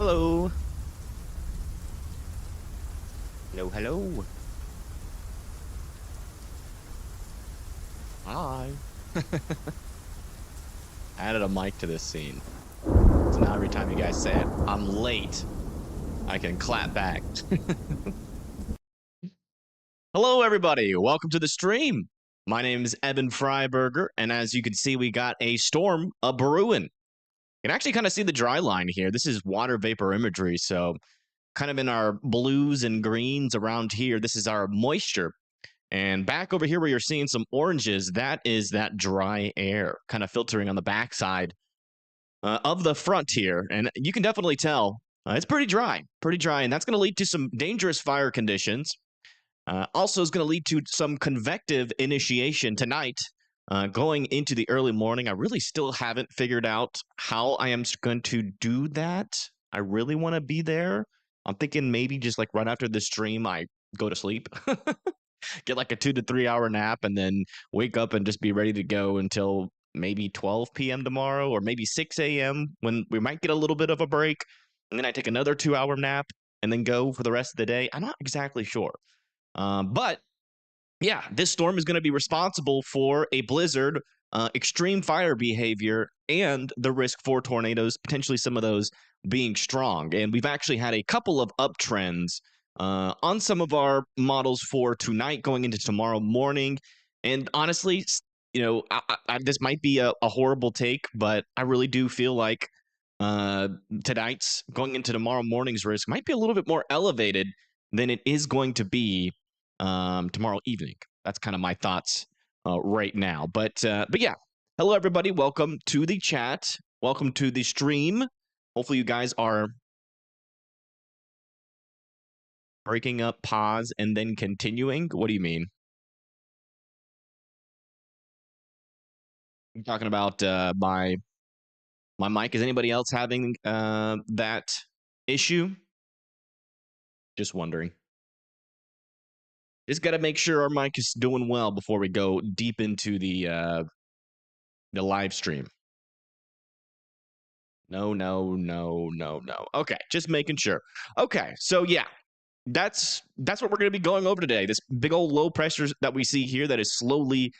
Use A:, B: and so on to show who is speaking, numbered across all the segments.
A: Hello. Hello, hello. Hi. Added a mic to this scene. So now every time you guys say it, I'm late, I can clap back. Hello, everybody. Welcome to the stream. My name is Evan Freiberger, and as you can see, we got a storm a brewing. You can actually kind of see the dry line here. This is water vapor imagery, so kind of in our blues and greens around here, this is our moisture. And back over here where you're seeing some oranges, that is that dry air kind of filtering on the backside of the front here. And you can definitely tell it's pretty dry. And that's going to lead to some dangerous fire conditions. Also is going to lead to some convective initiation tonight going into the early morning. I really still haven't figured out how I am going to do that. I really want to be there. I'm thinking maybe just like right after this stream, I go to sleep. Get like a 2 to 3 hour nap and then wake up and just be ready to go until maybe 12 p.m. tomorrow or maybe 6 a.m. when we might get a little bit of a break. And then I take another 2 hour nap and then go for the rest of the day. I'm not exactly sure. But yeah, this storm is going to be responsible for a blizzard, extreme fire behavior, and the risk for tornadoes, potentially some of those being strong. And we've actually had a couple of uptrends on some of our models for tonight going into tomorrow morning. And honestly, this might be a horrible take, but I really do feel like tonight's going into tomorrow morning's risk might be a little bit more elevated than it is going to be tomorrow evening. That's kind of my thoughts right now. But yeah, hello everybody. Welcome to the chat. Welcome to the stream. Hopefully you guys are breaking up, pause, and then continuing. What do you mean? I'm talking about my mic. Is anybody else having that issue? Just wondering. Just got to make sure our mic is doing well before we go deep into the live stream. No. Okay, just making sure. Okay, so yeah, that's what we're going to be going over today. This big old low pressure that we see here that is slowly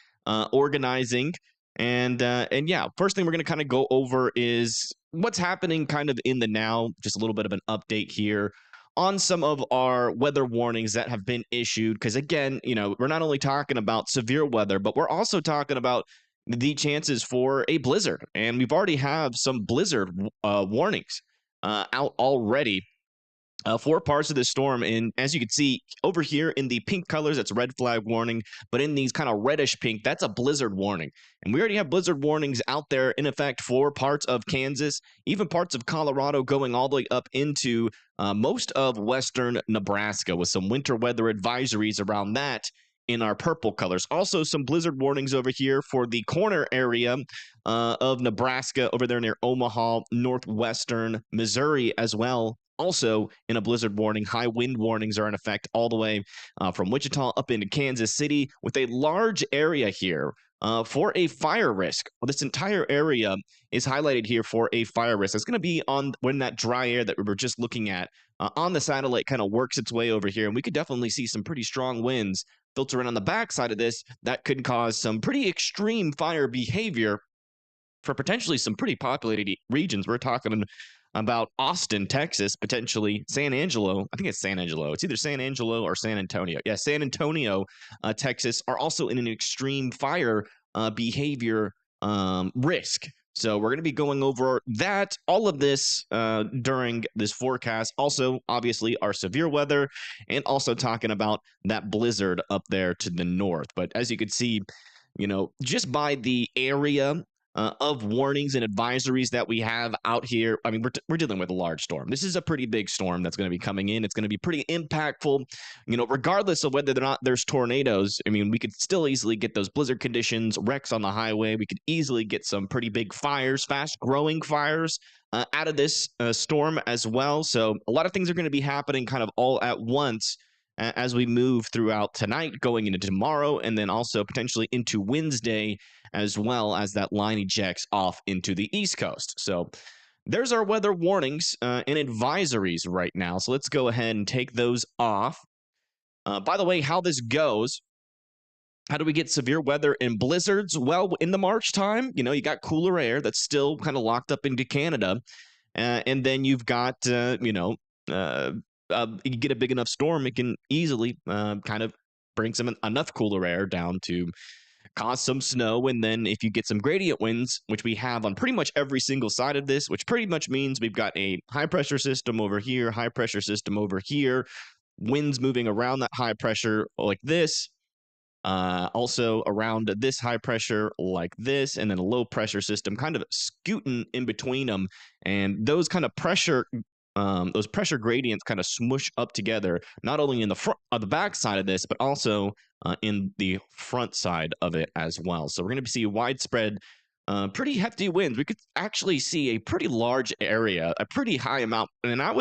A: organizing. And yeah, first thing we're going to kind of go over is what's happening kind of in the now, just a little bit of an update here on some of our weather warnings that have been issued. Because again, we're not only talking about severe weather, but we're also talking about the chances for a blizzard. And we've already have some blizzard warnings out already. 4 parts of this storm, and as you can see over here in the pink colors, that's red flag warning, but in these kind of reddish pink, that's a blizzard warning. And we already have blizzard warnings out there in effect for parts of Kansas, even parts of Colorado, going all the way up into most of western Nebraska, with some winter weather advisories around that in our purple colors. Also, some blizzard warnings over here for the corner area of Nebraska, over there near Omaha, northwestern Missouri as well. Also in a blizzard warning. High wind warnings are in effect all the way from Wichita up into Kansas City, with a large area here for a fire risk. Well, this entire area is highlighted here for a fire risk. It's going to be on when that dry air that we were just looking at on the satellite kind of works its way over here. And we could definitely see some pretty strong winds filtering on the backside of this that could cause some pretty extreme fire behavior for potentially some pretty populated regions. We're talking about Austin, Texas, potentially San Angelo. I think it's San Angelo. It's either San Angelo or San Antonio. Yeah, San Antonio, Texas, are also in an extreme fire behavior risk. So we're going to be going over that, all of this during this forecast. Also, obviously, our severe weather, and also talking about that blizzard up there to the north. But as you can see, just by the area of warnings and advisories that we have out here. I mean, we're dealing with a large storm. This is a pretty big storm that's going to be coming in. It's going to be pretty impactful, regardless of whether or not there's tornadoes. I mean, we could still easily get those blizzard conditions, wrecks on the highway. We could easily get some pretty big fires, fast growing fires out of this storm as well. So a lot of things are going to be happening kind of all at once as we move throughout tonight, going into tomorrow, and then also potentially into Wednesday, as well as that line ejects off into the East Coast. So there's our weather warnings and advisories right now. So let's go ahead and take those off. By the way, how this goes, how do we get severe weather and blizzards? Well, in the March time, you got cooler air that's still kind of locked up into Canada. And then you've got, you get a big enough storm, it can easily kind of bring some enough cooler air down to cause some snow. And then if you get some gradient winds, which we have on pretty much every single side of this, which pretty much means we've got a high pressure system over here, high pressure system over here, winds moving around that high pressure like this. Also around this high pressure like this, and then a low pressure system kind of scooting in between them. And those kind of pressure, those pressure gradients kind of smush up together, not only in the front, the back side of this, but also in the front side of it as well. So we're going to see widespread, pretty hefty winds. We could actually see a pretty large area, a pretty high amount. And I'm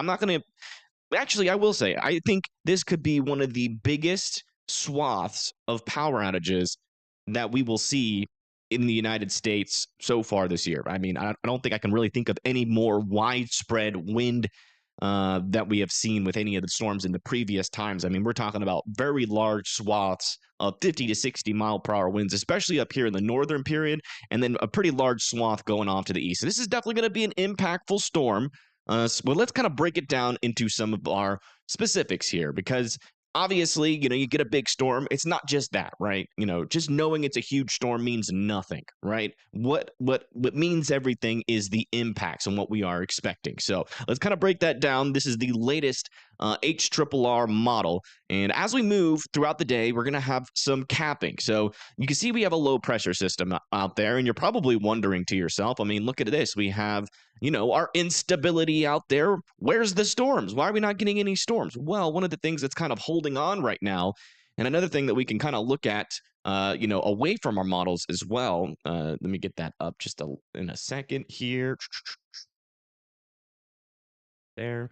A: not going to, actually, I will say, I think this could be one of the biggest swaths of power outages that we will see in the United States so far this year. I mean, I don't think I can really think of any more widespread wind that we have seen with any of the storms in the previous times. I mean, we're talking about very large swaths of 50 to 60 mile per hour winds, especially up here in the northern period, and then a pretty large swath going off to the east. So this is definitely going to be an impactful storm. Well, let's kind of break it down into some of our specifics here, because obviously, you get a big storm. It's not just that, right? Just knowing it's a huge storm means nothing, right? What means everything is the impacts and what we are expecting. So let's kind of break that down. This is the latest HRRR model. And as we move throughout the day, we're going to have some capping. So you can see we have a low pressure system out there, and you're probably wondering to yourself, I mean, look at this. We have our instability out there. Where's the storms? Why are we not getting any storms? Well, one of the things that's kind of holding on right now, and another thing that we can kind of look at, away from our models as well. Let me get that up just in a second here. There.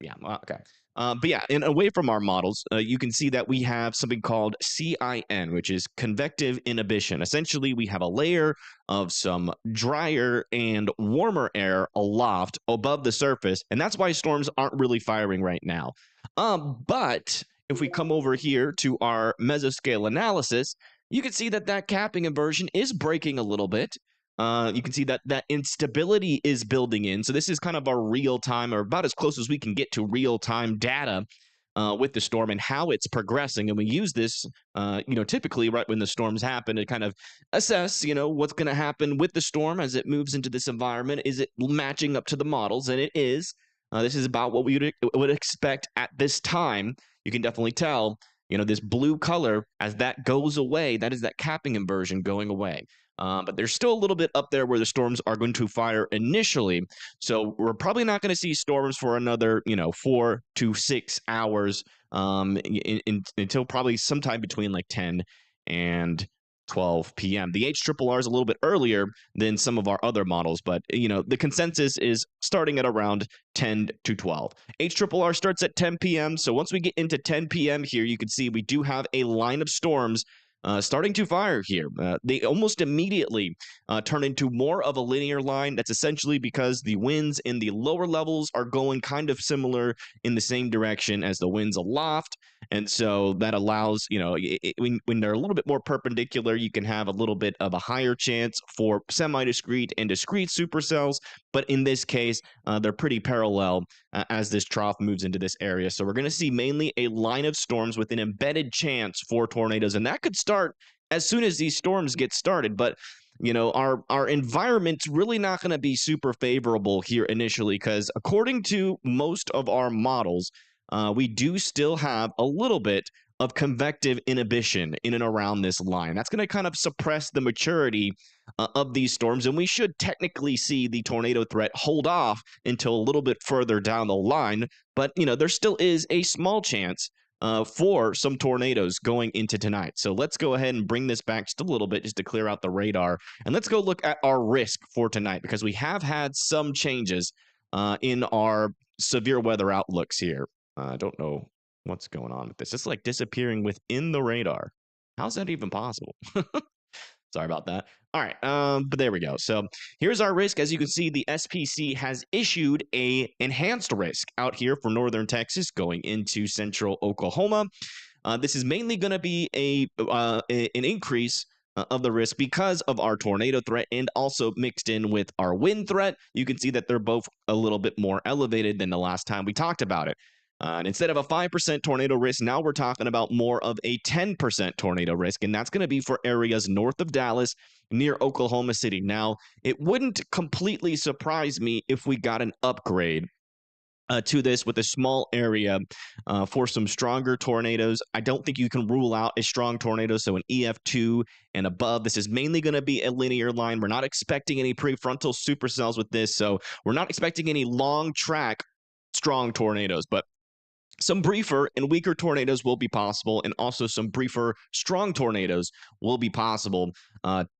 A: Yeah, okay. But yeah, and away from our models, you can see that we have something called CIN, which is convective inhibition. Essentially, we have a layer of some drier and warmer air aloft above the surface, and that's why storms aren't really firing right now. But if we come over here to our mesoscale analysis, you can see that capping inversion is breaking a little bit. You can see that instability is building in. So this is kind of our real time, or about as close as we can get to real time data with the storm and how it's progressing. And we use this, typically right when the storms happen to kind of assess, what's going to happen with the storm as it moves into this environment. Is it matching up to the models? And it is. This is about what we would expect at this time. You can definitely tell, this blue color, as that goes away, that is that capping inversion going away. But there's still a little bit up there where the storms are going to fire initially. So we're probably not going to see storms for another, 4 to 6 hours until probably sometime between like 10 and 12 p.m. The HRRR is a little bit earlier than some of our other models, but the consensus is starting at around 10 to 12. HRRR starts at 10 p.m. So once we get into 10 p.m. here, you can see we do have a line of storms starting to fire here. They almost immediately turn into more of a linear line. That's essentially because the winds in the lower levels are going kind of similar in the same direction as the winds aloft. And so that allows, when they're a little bit more perpendicular, you can have a little bit of a higher chance for semi-discrete and discrete supercells. But in this case, they're pretty parallel as this trough moves into this area. So we're going to see mainly a line of storms with an embedded chance for tornadoes. And that could start as soon as these storms get started. But our environment's really not going to be super favorable here initially, because according to most of our models, we do still have a little bit of convective inhibition in and around this line. That's going to kind of suppress the maturity of these storms, and we should technically see the tornado threat hold off until a little bit further down the line. But, there still is a small chance for some tornadoes going into tonight. So let's go ahead and bring this back just a little bit just to clear out the radar. And let's go look at our risk for tonight, because we have had some changes in our severe weather outlooks here. I don't know what's going on with this. It's like disappearing within the radar. How's that even possible? Sorry about that. All right, but there we go. So here's our risk. As you can see, the SPC has issued a enhanced risk out here for northern Texas going into central Oklahoma. This is mainly going to be an increase of the risk because of our tornado threat and also mixed in with our wind threat. You can see that they're both a little bit more elevated than the last time we talked about it. And instead of a 5% tornado risk, now we're talking about more of a 10% tornado risk, and that's going to be for areas north of Dallas, near Oklahoma City. Now, it wouldn't completely surprise me if we got an upgrade to this with a small area for some stronger tornadoes. I don't think you can rule out a strong tornado, so an EF2 and above. This is mainly going to be a linear line. We're not expecting any prefrontal supercells with this, so we're not expecting any long track strong tornadoes, but some briefer and weaker tornadoes will be possible, and also some briefer, strong tornadoes will be possible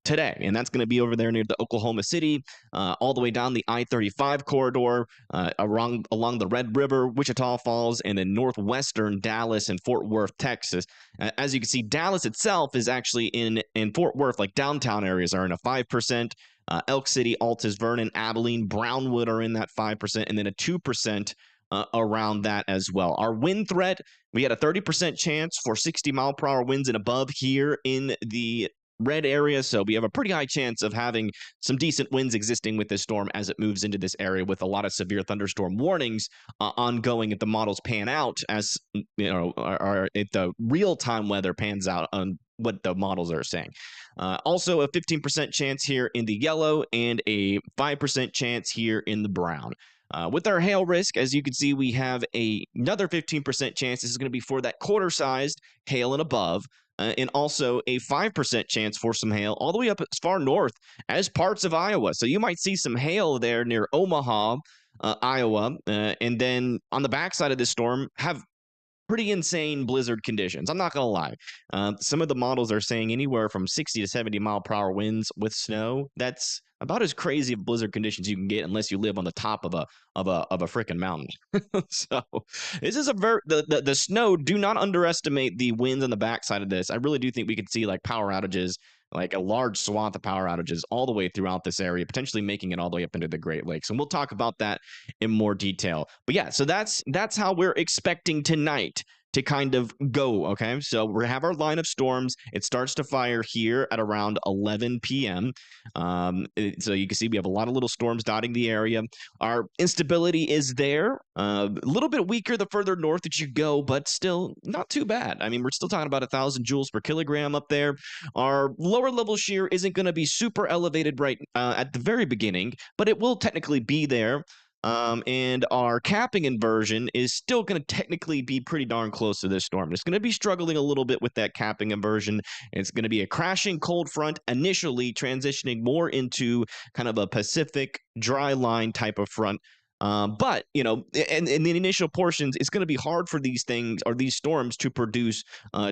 A: today. And that's going to be over there near the Oklahoma City, all the way down the I-35 corridor, along the Red River, Wichita Falls, and then northwestern Dallas and Fort Worth, Texas. As you can see, Dallas itself is actually in Fort Worth, like downtown areas are in a 5%. Elk City, Altus, Vernon, Abilene, Brownwood are in that 5%, and then a 2% around that as well. Our wind threat, we had a 30% chance for 60-mile-per-hour winds and above here in the red area, so we have a pretty high chance of having some decent winds existing with this storm as it moves into this area, with a lot of severe thunderstorm warnings ongoing if the models pan out, as you know, if the real-time weather pans out on what the models are saying. Also, a 15% chance here in the yellow and a 5% chance here in the brown. With our hail risk, as you can see, we have another 15% chance. This is going to be for that quarter-sized hail and above, and also a 5% chance for some hail all the way up as far north as parts of Iowa. So you might see some hail there near Omaha, Iowa, and then on the backside of this storm have pretty insane blizzard conditions. I'm not going to lie. Some of the models are saying anywhere from 60 to 70 mile per hour winds with snow. That's about as crazy of blizzard conditions you can get unless you live on the top of a freaking mountain. So this is the snow. Do not underestimate the winds on the backside of this. I really do think we could see like power outages, like a large swath of power outages all the way throughout this area, potentially making it all the way up into the Great Lakes. And we'll talk about that in more detail. But yeah, so that's how we're expecting tonight to kind of go, okay? So we have our line of storms. It starts to fire here at around 11 p.m. So you can see we have a lot of little storms dotting the area. Our instability is there. A little bit weaker the further north that you go, but still not too bad. I mean, we're still talking about 1,000 joules per kilogram up there. Our lower level shear isn't going to be super elevated right at the very beginning, but it will technically be there. And our capping inversion is still going to technically be pretty darn close to this storm. It's going to be struggling a little bit with that capping inversion. It's going to be a crashing cold front initially, transitioning more into kind of a Pacific dry line type of front. But, you know, in the initial portions, it's going to be hard for these things or these storms to produce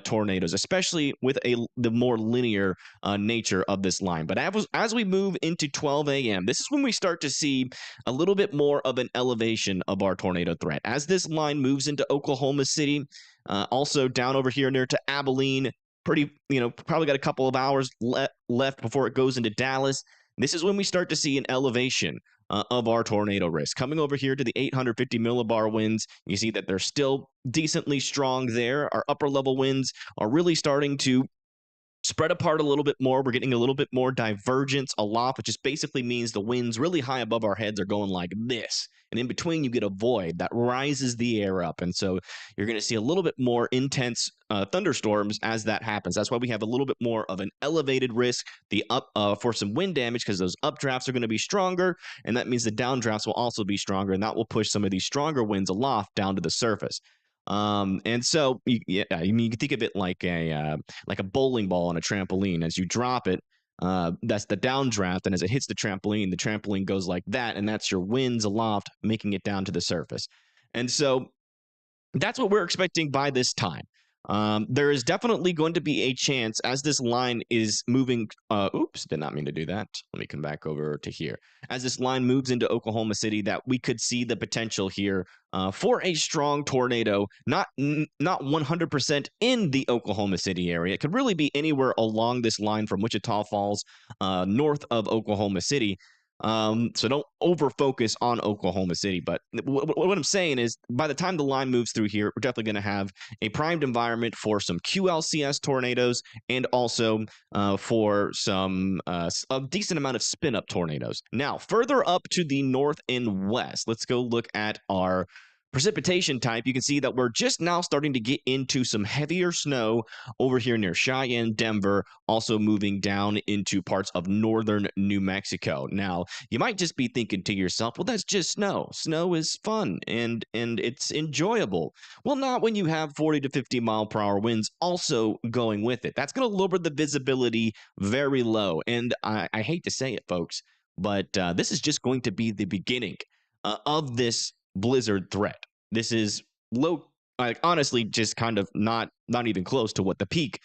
A: tornadoes, especially with the more linear nature of this line. But as we move into 12 a.m., this is when we start to see a little bit more of an elevation of our tornado threat. As this line moves into Oklahoma City, also down over here near to Abilene, pretty, you know, probably got a couple of hours left before it goes into Dallas. This is when we start to see an elevation of our tornado risk. Coming over here to the 850 millibar winds, you see that they're still decently strong there. Our upper level winds are really starting to spread apart a little bit more. We're getting a little bit more divergence aloft, which just basically means the winds really high above our heads are going like this. And in between, you get a void that rises the air up. And so you're going to see a little bit more intense thunderstorms as that happens. That's why we have a little bit more of an elevated risk for some wind damage, because those updrafts are going to be stronger. And that means the downdrafts will also be stronger. And that will push some of these stronger winds aloft down to the surface. And so you can think of it like a bowling ball on a trampoline. As you drop it, that's the downdraft, and as it hits the trampoline goes like that, and that's your winds aloft making it down to the surface. And so that's what we're expecting by this time. There is definitely going to be a chance as this line is moving. Oops, did not mean to do that. Let me come back over to here. As this line moves into Oklahoma City, that we could see the potential here for a strong tornado. Not 100% in the Oklahoma City area. It could really be anywhere along this line from Wichita Falls, north of Oklahoma City. So don't over focus on Oklahoma City. But what I'm saying is, by the time the line moves through here, we're definitely going to have a primed environment for some QLCS tornadoes and also for some a decent amount of spin up tornadoes. Now, further up to the north and west, let's go look at our precipitation type. You can see that we're just now starting to get into some heavier snow over here near Cheyenne, Denver, also moving down into parts of northern New Mexico. Now, you might just be thinking to yourself, well, that's just snow. Snow is fun and it's enjoyable. Well, not when you have 40 to 50 mile per hour winds also going with it. That's going to lower the visibility very low. And I hate to say it, folks, but this is just going to be the beginning of this blizzard threat. This is low, like honestly, just kind of not even close to what the peak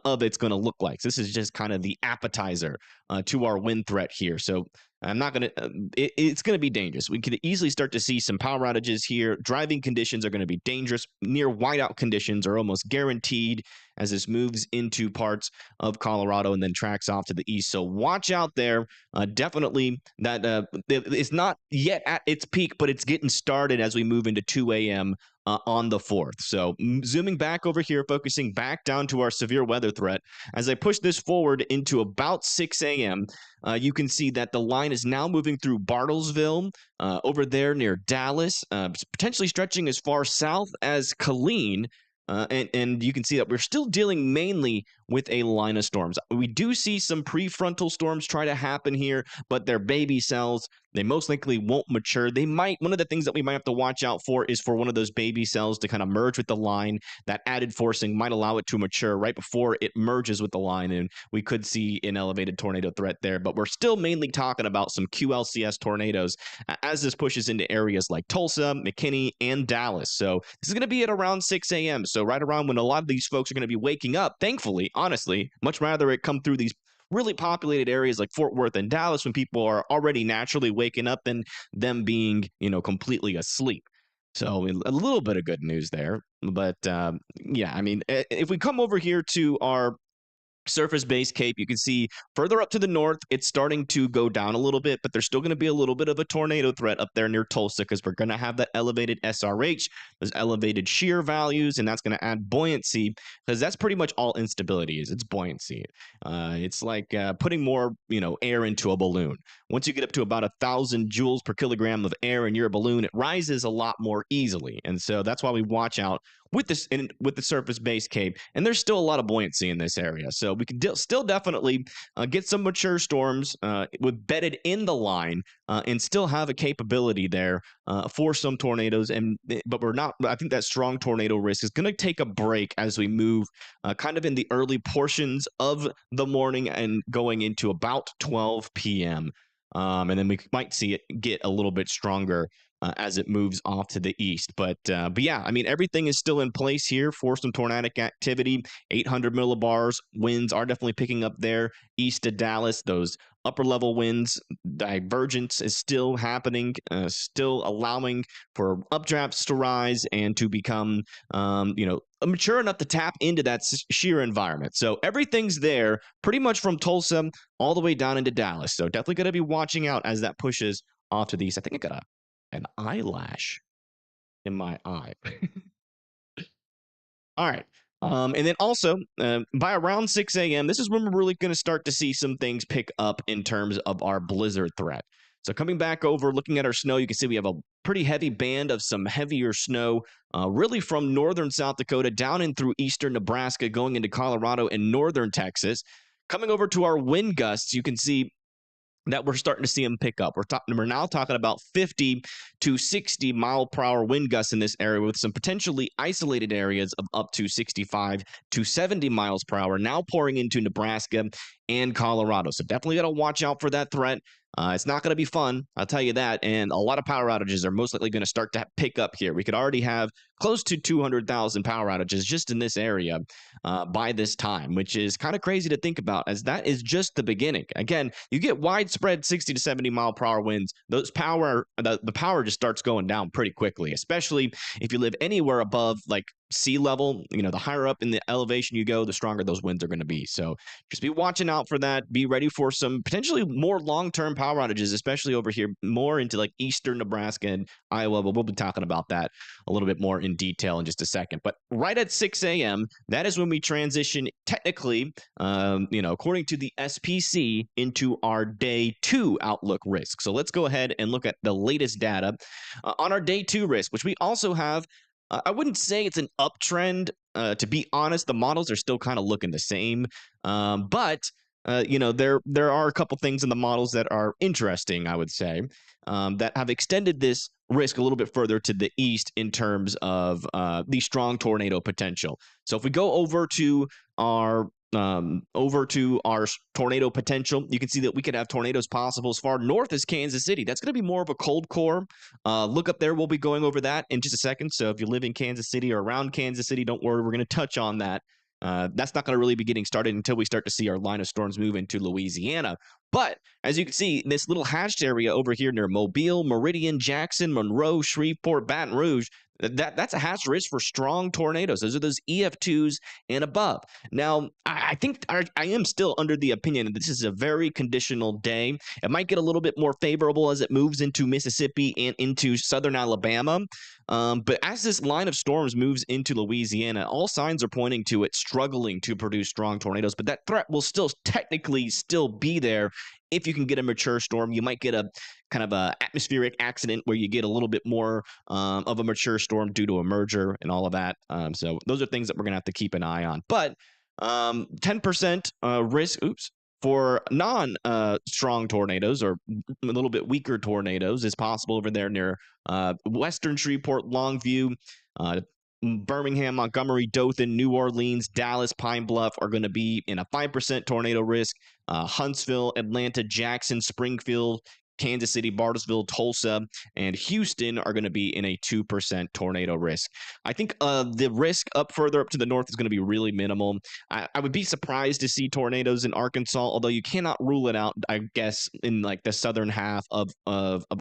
A: of it's going to look like. So this is just kind of the appetizer to our wind threat here. So I'm not going to. It's going to be dangerous. We could easily start to see some power outages here. Driving conditions are going to be dangerous. Near whiteout conditions are almost guaranteed as this moves into parts of Colorado and then tracks off to the east. So watch out there. Definitely that it's not yet at its peak, but it's getting started as we move into 2 a.m. On the 4th. So zooming back over here, focusing back down to our severe weather threat. As I push this forward into about 6 a.m., you can see that the line is now moving through Bartlesville, over there near Dallas, potentially stretching as far south as Killeen. And you can see that we're still dealing mainly with a line of storms. We do see some prefrontal storms try to happen here, but they're baby cells. They most likely won't mature. They might, one of the things that we might have to watch out for is for one of those baby cells to kind of merge with the line. That added forcing might allow it to mature right before it merges with the line, and we could see an elevated tornado threat there. But we're still mainly talking about some QLCS tornadoes as this pushes into areas like Tulsa, McKinney, and Dallas. So this is going to be at around 6 a.m. So right around when a lot of these folks are going to be waking up, thankfully, honestly, much rather it come through these really populated areas like Fort Worth and Dallas when people are already naturally waking up than them being, completely asleep. So a little bit of good news there. But yeah, I mean, if we come over here to our surface-based cape, you can see further up to the north, it's starting to go down a little bit, but there's still going to be a little bit of a tornado threat up there near Tulsa because we're going to have that elevated SRH, those elevated shear values, and that's going to add buoyancy because that's pretty much all instability is. It's buoyancy. It's like putting more, air into a balloon. Once you get up to about 1,000 joules per kilogram of air in your balloon, it rises a lot more easily, and so that's why we watch out with this with the surface-based cape, and there's still a lot of buoyancy in this area. So we can still definitely get some mature storms with bedded in the line and still have a capability there for some tornadoes. But we're not. I think that strong tornado risk is going to take a break as we move kind of in the early portions of the morning and going into about 12 p.m. And then we might see it get a little bit stronger as it moves off to the east. But yeah, I mean, everything is still in place here for some tornadic activity. 800 millibars winds are definitely picking up there east of Dallas. Those upper level winds, divergence is still happening, still allowing for updrafts to rise and to become, mature enough to tap into that shear environment. So everything's there pretty much from Tulsa all the way down into Dallas. So definitely going to be watching out as that pushes off to the east. I think I got an eyelash in my eye. All right. And then also, by around 6 a.m., this is when we're really going to start to see some things pick up in terms of our blizzard threat. So coming back over, looking at our snow, you can see we have a pretty heavy band of some heavier snow, really from northern South Dakota down in through eastern Nebraska, going into Colorado and northern Texas. Coming over to our wind gusts, you can see that we're starting to see them pick up. We're now talking about 50 to 60 mile per hour wind gusts in this area with some potentially isolated areas of up to 65 to 70 miles per hour now pouring into Nebraska and Colorado. So definitely got to watch out for that threat. It's not going to be fun, I'll tell you that. And a lot of power outages are most likely going to start to pick up here. We could already have close to 200,000 power outages just in this area by this time, which is kind of crazy to think about, as that is just the beginning. Again, you get widespread 60 to 70 mile per hour winds. The power just starts going down pretty quickly, especially if you live anywhere above like sea level. The higher up in the elevation you go, the stronger those winds are going to be. So just be watching out for that. Be ready for some potentially more long-term power outages, especially over here more into like eastern Nebraska and Iowa. But we'll be talking about that a little bit more in detail in just a second. But right at 6 a.m., that is when we transition technically, according to the SPC, into our day 2 outlook risk. So let's go ahead and look at the latest data on our day 2 risk, which we also have. I wouldn't say it's an uptrend. To be honest, the models are still kind of looking the same. But there are a couple things in the models that are interesting, I would say, that have extended this risk a little bit further to the east in terms of the strong tornado potential. So if we go over to our tornado potential, you can see that we could have tornadoes possible as far north as Kansas City. That's going to be more of a cold core. Look up there. We'll be going over that in just a second. So if you live in Kansas City or around Kansas City, don't worry. We're going to touch on that. That's not going to really be getting started until we start to see our line of storms move into Louisiana. But as you can see, this little hatched area over here near Mobile, Meridian, Jackson, Monroe, Shreveport, Baton Rouge, that's a hatched risk for strong tornadoes. Those are those EF2s and above. Now, I think I am still under the opinion that this is a very conditional day. It might get a little bit more favorable as it moves into Mississippi and into southern Alabama. But as this line of storms moves into Louisiana, all signs are pointing to it struggling to produce strong tornadoes. But that threat will still technically be there. If you can get a mature storm, you might get a kind of a atmospheric accident where you get a little bit more of a mature storm due to a merger and all of that. So those are things that we're going to have to keep an eye on. But 10% risk, for non-strong tornadoes or a little bit weaker tornadoes is possible over there near western Shreveport, Longview, Birmingham, Montgomery, Dothan, New Orleans, Dallas, Pine Bluff are going to be in a 5% tornado risk. Huntsville, Atlanta, Jackson, Springfield, Kansas City, Bartlesville, Tulsa, and Houston are going to be in a 2% tornado risk. I think the risk further up to the north is going to be really minimal. I would be surprised to see tornadoes in Arkansas, although you cannot rule it out, I guess, in like the southern half of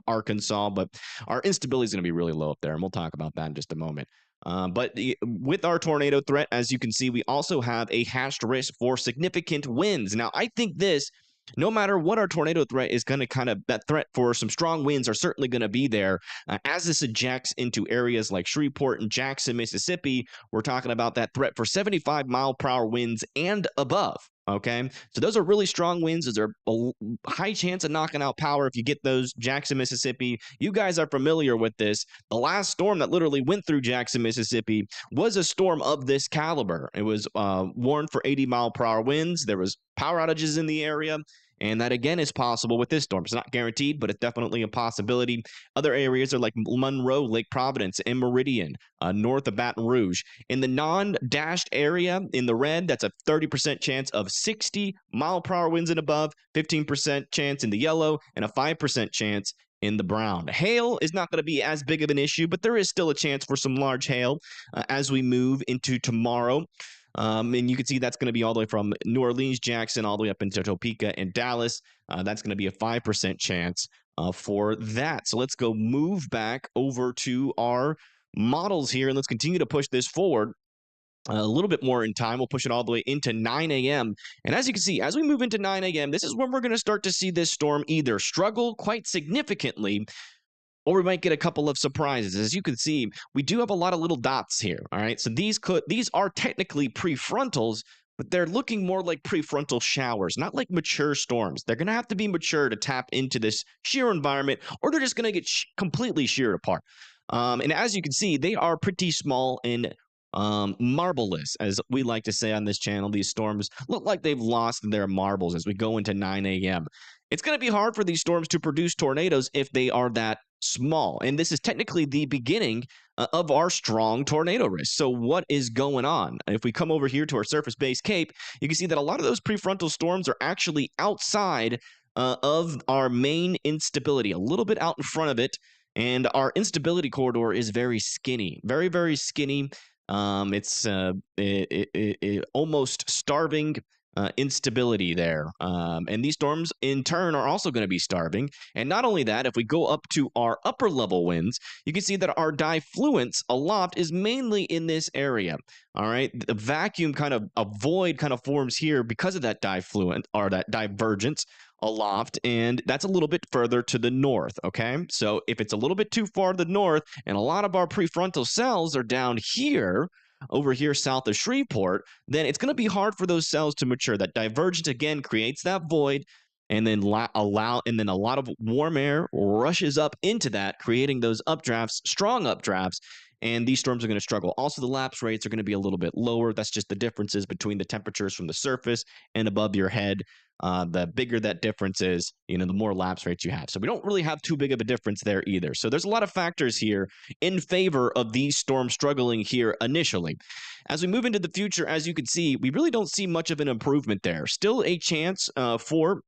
A: Arkansas. But our instability is going to be really low up there, and we'll talk about that in just a moment. But with our tornado threat, as you can see, we also have a hatched risk for significant winds. Now, I think no matter what our tornado threat is going to that threat for some strong winds are certainly going to be there. As this ejects into areas like Shreveport and Jackson, Mississippi, we're talking about that threat for 75 mile per hour winds and above. Okay, so those are really strong winds. There's a high chance of knocking out power if you get those. Jackson, Mississippi, you guys are familiar with this. The last storm that literally went through Jackson, Mississippi was a storm of this caliber. It was warned for 80 mile per hour winds. There was power outages in the area. And that, again, is possible with this storm. It's not guaranteed, but it's definitely a possibility. Other areas are like Monroe, Lake Providence, and Meridian, north of Baton Rouge. In the non-dashed area, in the red, that's a 30% chance of 60 mile per hour winds and above, 15% chance in the yellow, and a 5% chance in the brown. Hail is not going to be as big of an issue, but there is still a chance for some large hail as we move into tomorrow. And you can see that's going to be all the way from New Orleans, Jackson, all the way up into Topeka and Dallas. That's going to be a 5% chance for that. So let's go move back over to our models here, and let's continue to push this forward a little bit more in time. We'll push it all the way into 9 a.m. And as you can see, as we move into 9 a.m., this is when we're going to start to see this storm either struggle quite significantly, or we might get a couple of surprises. As you can see, we do have a lot of little dots here, all right? So these are technically prefrontals, but they're looking more like prefrontal showers, not like mature storms. They're going to have to be mature to tap into this shear environment, or they're just going to get completely sheared apart. And as you can see, they are pretty small and marbleless, as we like to say on this channel. These storms look like they've lost their marbles as we go into 9 a.m. It's going to be hard for these storms to produce tornadoes if they are that small. And this is technically the beginning of our strong tornado risk. So what is going on? If we come over here to our surface-based CAPE, you can see that a lot of those prefrontal storms are actually outside of our main instability, a little bit out in front of it. And our instability corridor is very skinny, very, very skinny. It's almost starving instability there. And these storms, in turn, are also going to be starving. And not only that, if we go up to our upper level winds, you can see that our diffluence aloft is mainly in this area. All right. The vacuum kind of, a void kind of forms here because of that diffluent or that divergence aloft, and that's a little bit further to the north. Okay, so if it's a little bit too far to the north and a lot of our prefrontal cells are down here over here south of Shreveport, then it's going to be hard for those cells to mature. That divergence again creates that void, and then a lot of warm air rushes up into that, creating those updrafts, strong updrafts, and these storms are going to struggle. Also, the lapse rates are going to be a little bit lower. That's just the differences between the temperatures from the surface and above your head. The bigger that difference is, the more lapse rates you have. So we don't really have too big of a difference there either. So there's a lot of factors here in favor of these storms struggling here initially. As we move into the future, as you can see, we really don't see much of an improvement there. Still a chance for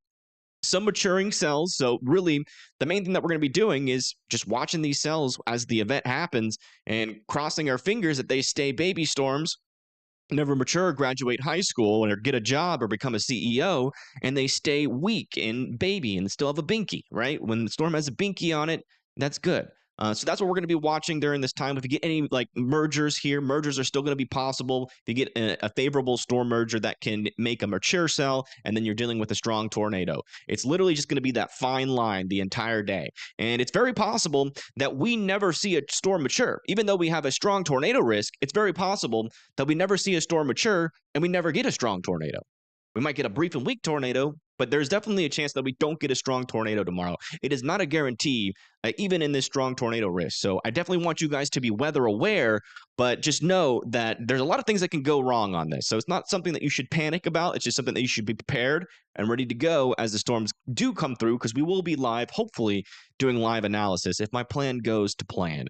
A: some maturing cells. So really, the main thing that we're going to be doing is just watching these cells as the event happens and crossing our fingers that they stay baby storms, never mature, graduate high school, or get a job or become a CEO, and they stay weak and baby and still have a binky, right? When the storm has a binky on it, that's good. So that's what we're going to be watching during this time. If you get any like mergers here, mergers are still going to be possible. If you get a favorable storm merger that can make a mature cell, and then you're dealing with a strong tornado, it's literally just going to be that fine line the entire day. And it's very possible that we never see a storm mature. Even though we have a strong tornado risk, it's very possible that we never see a storm mature and we never get a strong tornado. We might get a brief and weak tornado, but there's definitely a chance that we don't get a strong tornado tomorrow. It is not a guarantee, even in this strong tornado risk. So I definitely want you guys to be weather aware, but just know that there's a lot of things that can go wrong on this. So it's not something that you should panic about. It's just something that you should be prepared and ready to go as the storms do come through, because we will be live, hopefully doing live analysis if my plan goes to plan.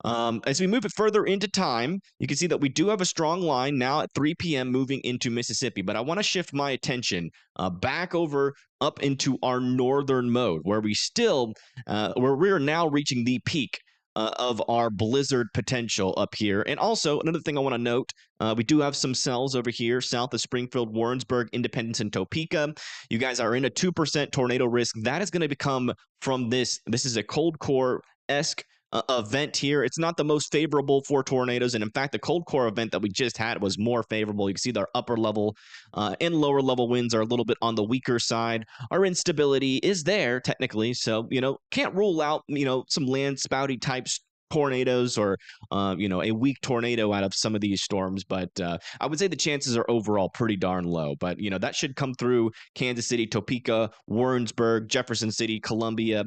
A: As we move it further into time, you can see that we do have a strong line now at 3 p.m. moving into Mississippi, but I want to shift my attention back over up into our northern mode, where we're now reaching the peak of our blizzard potential up here. And also, another thing I want to note, we do have some cells over here south of Springfield, Warrensburg, Independence, and Topeka. You guys are in a 2% tornado risk. That is going to become from this. This is a cold core-esque event here. It's not the most favorable for tornadoes, and in fact, the cold core event that we just had was more favorable. You can see our upper level and lower level winds are a little bit on the weaker side. Our instability is there technically, so can't rule out some land spouty types tornadoes or a weak tornado out of some of these storms, but I would say the chances are overall pretty darn low. But that should come through Kansas City, Topeka, Warrensburg, Jefferson City, Columbia,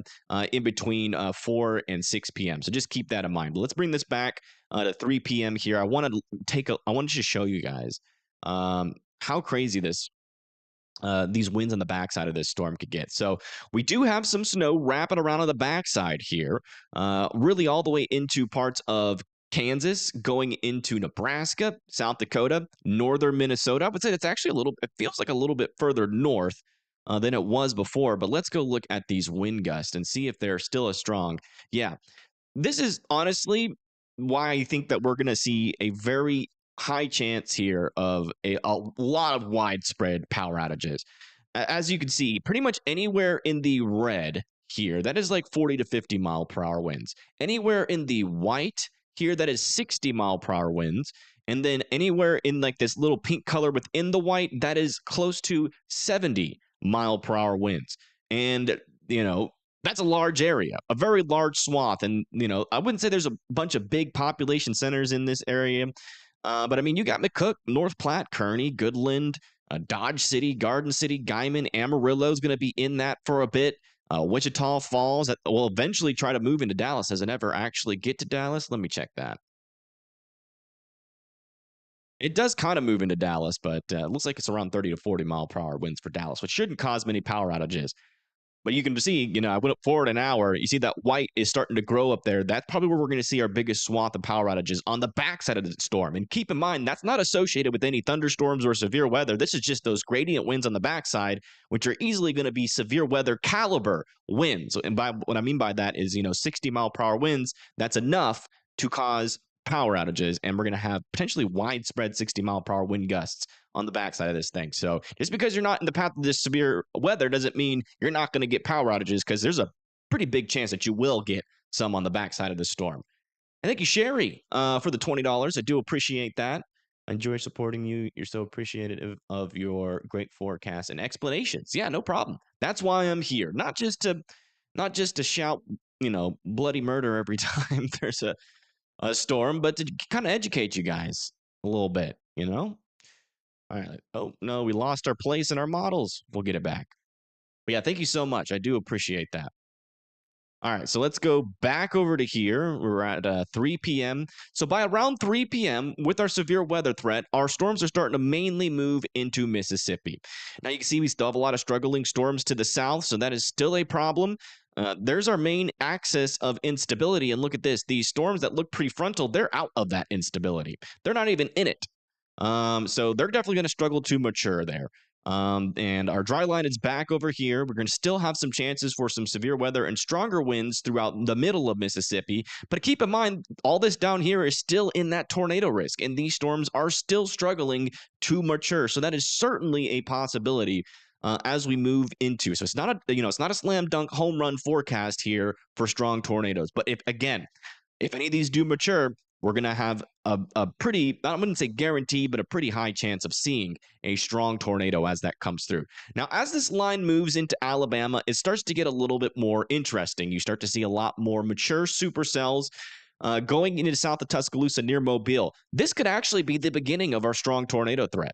A: in between 4 and 6 p.m. So just keep that in mind. But let's bring this back to 3 p.m. here. I wanted to show you guys how crazy these winds on the backside of this storm could get. So we do have some snow wrapping around on the backside here, really all the way into parts of Kansas, going into Nebraska, South Dakota, northern Minnesota. I would say it's actually it feels like a little bit further north than it was before. But let's go look at these wind gusts and see if they're still as strong. Yeah, this is honestly why I think that we're going to see a very high chance here of a lot of widespread power outages. As you can see, pretty much anywhere in the red here, that is like 40 to 50 mile per hour winds. Anywhere in the white here, that is 60 mile per hour winds. And then anywhere in like this little pink color within the white, that is close to 70 mile per hour winds. And, that's a large area, a very large swath. And, I wouldn't say there's a bunch of big population centers in this area. But I mean, you got McCook, North Platte, Kearney, Goodland, Dodge City, Garden City, Guyman, Amarillo is going to be in that for a bit. Wichita Falls will eventually try to move into Dallas. Does it ever actually get to Dallas? Let me check that. It does kind of move into Dallas, but it looks like it's around 30 to 40 mile per hour winds for Dallas, which shouldn't cause many power outages. But you can see, I went up forward an hour. You see that white is starting to grow up there. That's probably where we're going to see our biggest swath of power outages on the backside of the storm. And keep in mind, that's not associated with any thunderstorms or severe weather. This is just those gradient winds on the backside, which are easily going to be severe weather caliber winds. And by what I mean by that is, 60-mile-per-hour winds. That's enough to cause power outages, and we're going to have potentially widespread 60-mile-per-hour wind gusts on the backside of this thing. So just because you're not in the path of this severe weather doesn't mean you're not going to get power outages, because there's a pretty big chance that you will get some on the backside of the storm. And thank you, Sherry, for the $20. I do appreciate that. I enjoy supporting you. You're so appreciative of your great forecasts and explanations. Yeah, no problem. That's why I'm here. Not just to shout, bloody murder every time there's a storm, but to kind of educate you guys a little bit, All right. Oh, no, we lost our place in our models. We'll get it back. But yeah, thank you so much. I do appreciate that. All right, so let's go back over to here. We're at 3 p.m. So by around 3 p.m., with our severe weather threat, our storms are starting to mainly move into Mississippi. Now you can see we still have a lot of struggling storms to the south, so that is still a problem. There's our main axis of instability, and look at this. These storms that look prefrontal, they're out of that instability. They're not even in it. So they're definitely going to struggle to mature there. And our dry line is back over here. We're going to still have some chances for some severe weather and stronger winds throughout the middle of Mississippi. But keep in mind, all this down here is still in that tornado risk, and these storms are still struggling to mature. So that is certainly a possibility as we move into. So it's not a slam dunk home run forecast here for strong tornadoes. But if any of these do mature, we're going to have a pretty, I wouldn't say guarantee, but a pretty high chance of seeing a strong tornado as that comes through. Now, as this line moves into Alabama, it starts to get a little bit more interesting. You start to see a lot more mature supercells going into south of Tuscaloosa near Mobile. This could actually be the beginning of our strong tornado threat.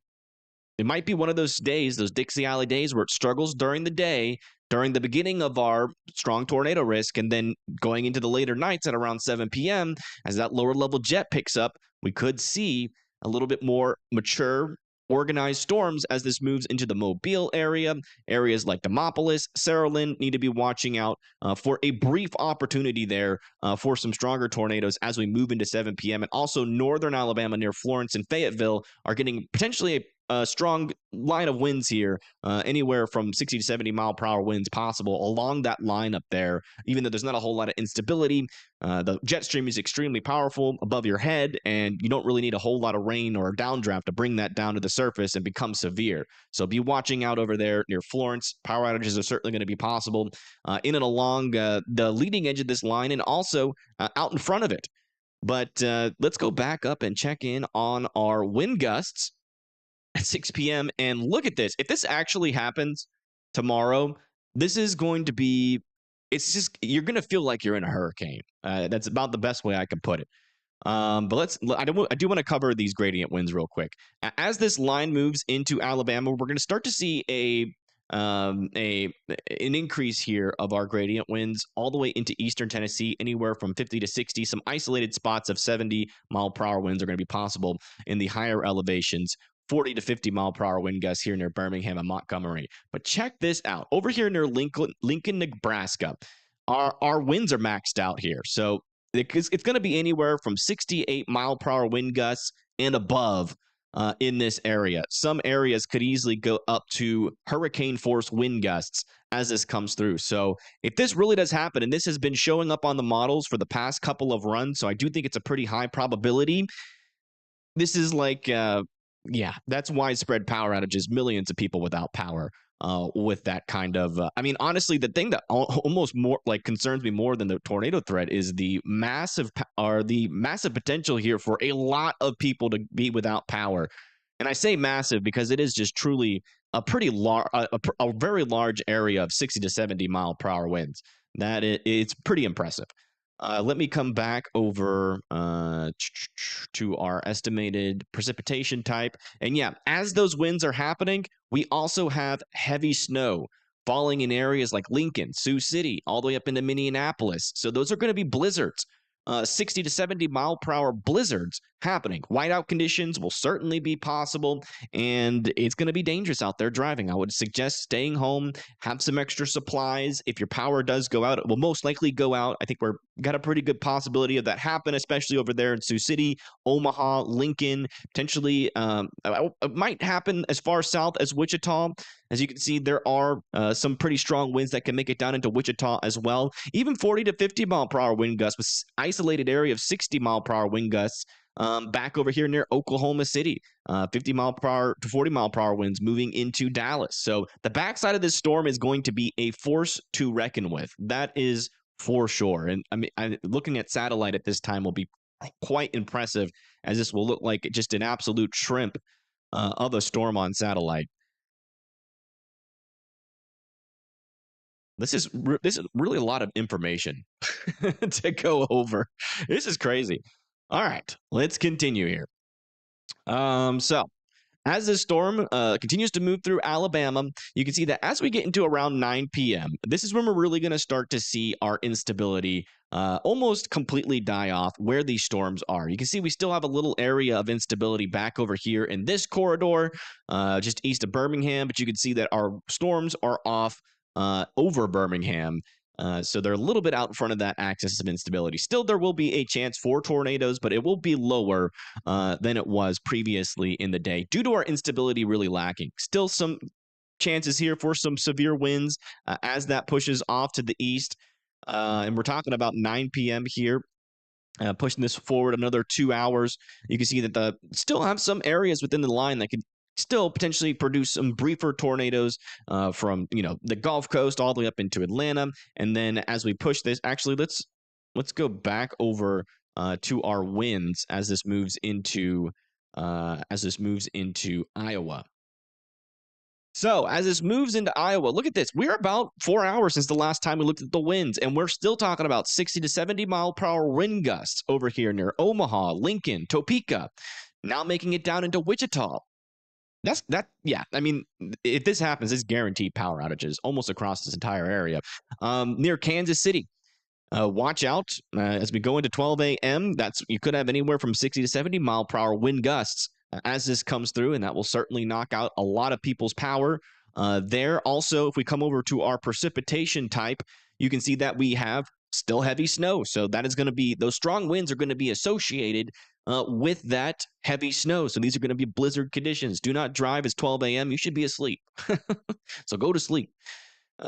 A: It might be one of those days, those Dixie Alley days, where it struggles during the day, during the beginning of our strong tornado risk, and then going into the later nights at around 7 p.m., as that lower level jet picks up, we could see a little bit more mature, organized storms as this moves into the Mobile area. Areas like Demopolis, Saraland need to be watching out for a brief opportunity there for some stronger tornadoes as we move into 7 p.m. And also northern Alabama near Florence and Fayetteville are getting potentially a strong line of winds here, anywhere from 60 to 70 mile per hour winds possible along that line up there. Even though there's not a whole lot of instability, the jet stream is extremely powerful above your head, and you don't really need a whole lot of rain or a downdraft to bring that down to the surface and become severe. So be watching out over there near Florence. Power outages are certainly going to be possible in and along the leading edge of this line, and also out in front of it. But let's go back up and check in on our wind gusts at 6 p.m. And look at this. If this actually happens tomorrow, this is going to be, you're going to feel like you're in a hurricane. That's about the best way I can put it. But I do want to cover these gradient winds real quick. As this line moves into Alabama, we're going to start to see an increase here of our gradient winds all the way into eastern Tennessee, anywhere from 50 to 60. Some isolated spots of 70 mile per hour winds are going to be possible in the higher elevations. 40 to 50 mile per hour wind gusts here near Birmingham and Montgomery. But check this out. Over here near Lincoln, Nebraska, our winds are maxed out here. So it's going to be anywhere from 68 mile per hour wind gusts and above in this area. Some areas could easily go up to hurricane force wind gusts as this comes through. So if this really does happen, and this has been showing up on the models for the past couple of runs, so I do think it's a pretty high probability. This is like, that's widespread power outages, millions of people without power with that kind of, honestly, the thing that almost more like concerns me more than the tornado threat is the massive potential here for a lot of people to be without power. And I say massive because it is just truly a pretty large, a very large area of 60 to 70 mile per hour winds. It's pretty impressive. Let me come back over to our estimated precipitation type. And yeah, as those winds are happening, we also have heavy snow falling in areas like Lincoln, Sioux City, all the way up into Minneapolis. So those are going to be blizzards. 60 to 70 mile per hour blizzards happening. Whiteout conditions will certainly be possible, and it's going to be dangerous out there driving. I would suggest staying home, have some extra supplies. If your power does go out, it will most likely go out. I think we're got a pretty good possibility of that happen, especially over there in Sioux City, Omaha, Lincoln, potentially. It might happen as far south as Wichita. As you can see, there are some pretty strong winds that can make it down into Wichita as well. Even 40 to 50 mile per hour wind gusts with isolated area of 60 mile per hour wind gusts back over here near Oklahoma City. 50 mile per hour to 40 mile per hour winds moving into Dallas. So the backside of this storm is going to be a force to reckon with. That is for sure. And I mean, looking at satellite at this time will be quite impressive, as this will look like just an absolute shrimp of a storm on satellite. This is really a lot of information to go over. This is crazy. All right, let's continue here. So as this storm continues to move through Alabama, you can see that as we get into around 9 p.m., this is when we're really going to start to see our instability almost completely die off where these storms are. You can see we still have a little area of instability back over here in this corridor, just east of Birmingham, but you can see that our storms are off over Birmingham. So they're a little bit out in front of that axis of instability. Still, there will be a chance for tornadoes, but it will be lower than it was previously in the day due to our instability really lacking. Still some chances here for some severe winds as that pushes off to the east. And we're talking about 9 p.m. here. Pushing this forward another 2 hours. You can see that the still have some areas within the line that could still potentially produce some briefer tornadoes from the Gulf Coast all the way up into Atlanta. And then as we push this, actually let's go back over to our winds as this moves into Iowa. So as this moves into Iowa, look at this. We're about 4 hours since the last time we looked at the winds, and we're still talking about 60 to 70 mile per hour wind gusts over here near Omaha, Lincoln, Topeka, now making it down into Wichita. Yeah. I mean, if this happens, it's guaranteed power outages almost across this entire area. Near Kansas City, watch out as we go into 12 a.m. You could have anywhere from 60 to 70 mile per hour wind gusts as this comes through, and that will certainly knock out a lot of people's power. There also, if we come over to our precipitation type, you can see that we have still heavy snow. So that is going to be, those strong winds are going to be associated with that heavy snow. So these are going to be blizzard conditions. Do not drive. It's 12 a.m. You should be asleep. So go to sleep.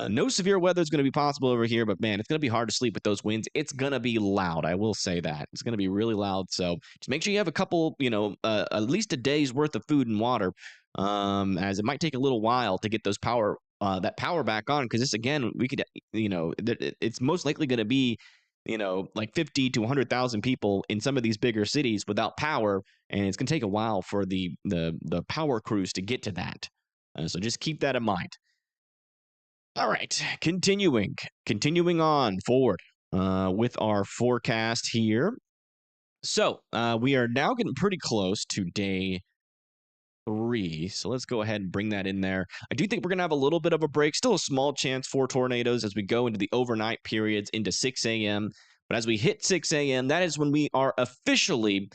A: No severe weather is going to be possible over here, but man, it's going to be hard to sleep with those winds. It's going to be loud. I will say that. It's going to be really loud. So just make sure you have a couple, at least a day's worth of food and water, as it might take a little while to get those power back on. Because this, again, we could, it's most likely going to be, like 50 to 100,000 people in some of these bigger cities without power. And it's going to take a while for the power crews to get to that. So just keep that in mind. All right, continuing on forward with our forecast here. So we are now getting pretty close to day 3. So let's go ahead and bring that in there. I do think we're going to have a little bit of a break. Still a small chance for tornadoes as we go into the overnight periods into 6 a.m. But as we hit 6 a.m., that is when we are officially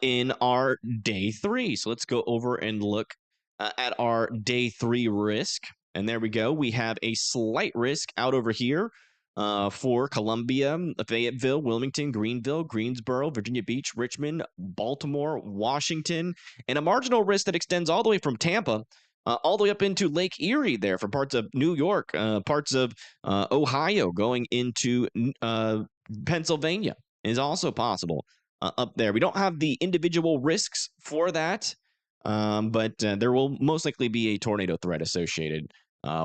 A: in our day 3. So let's go over and look at our day 3 risk. And there we go. We have a slight risk out over here for Columbia, Fayetteville, Wilmington, Greenville, Greensboro, Virginia Beach, Richmond, Baltimore, Washington, and a marginal risk that extends all the way from Tampa all the way up into Lake Erie there for parts of New York, parts of Ohio, going into Pennsylvania is also possible up there. We don't have the individual risks for that. But there will most likely be a tornado threat associated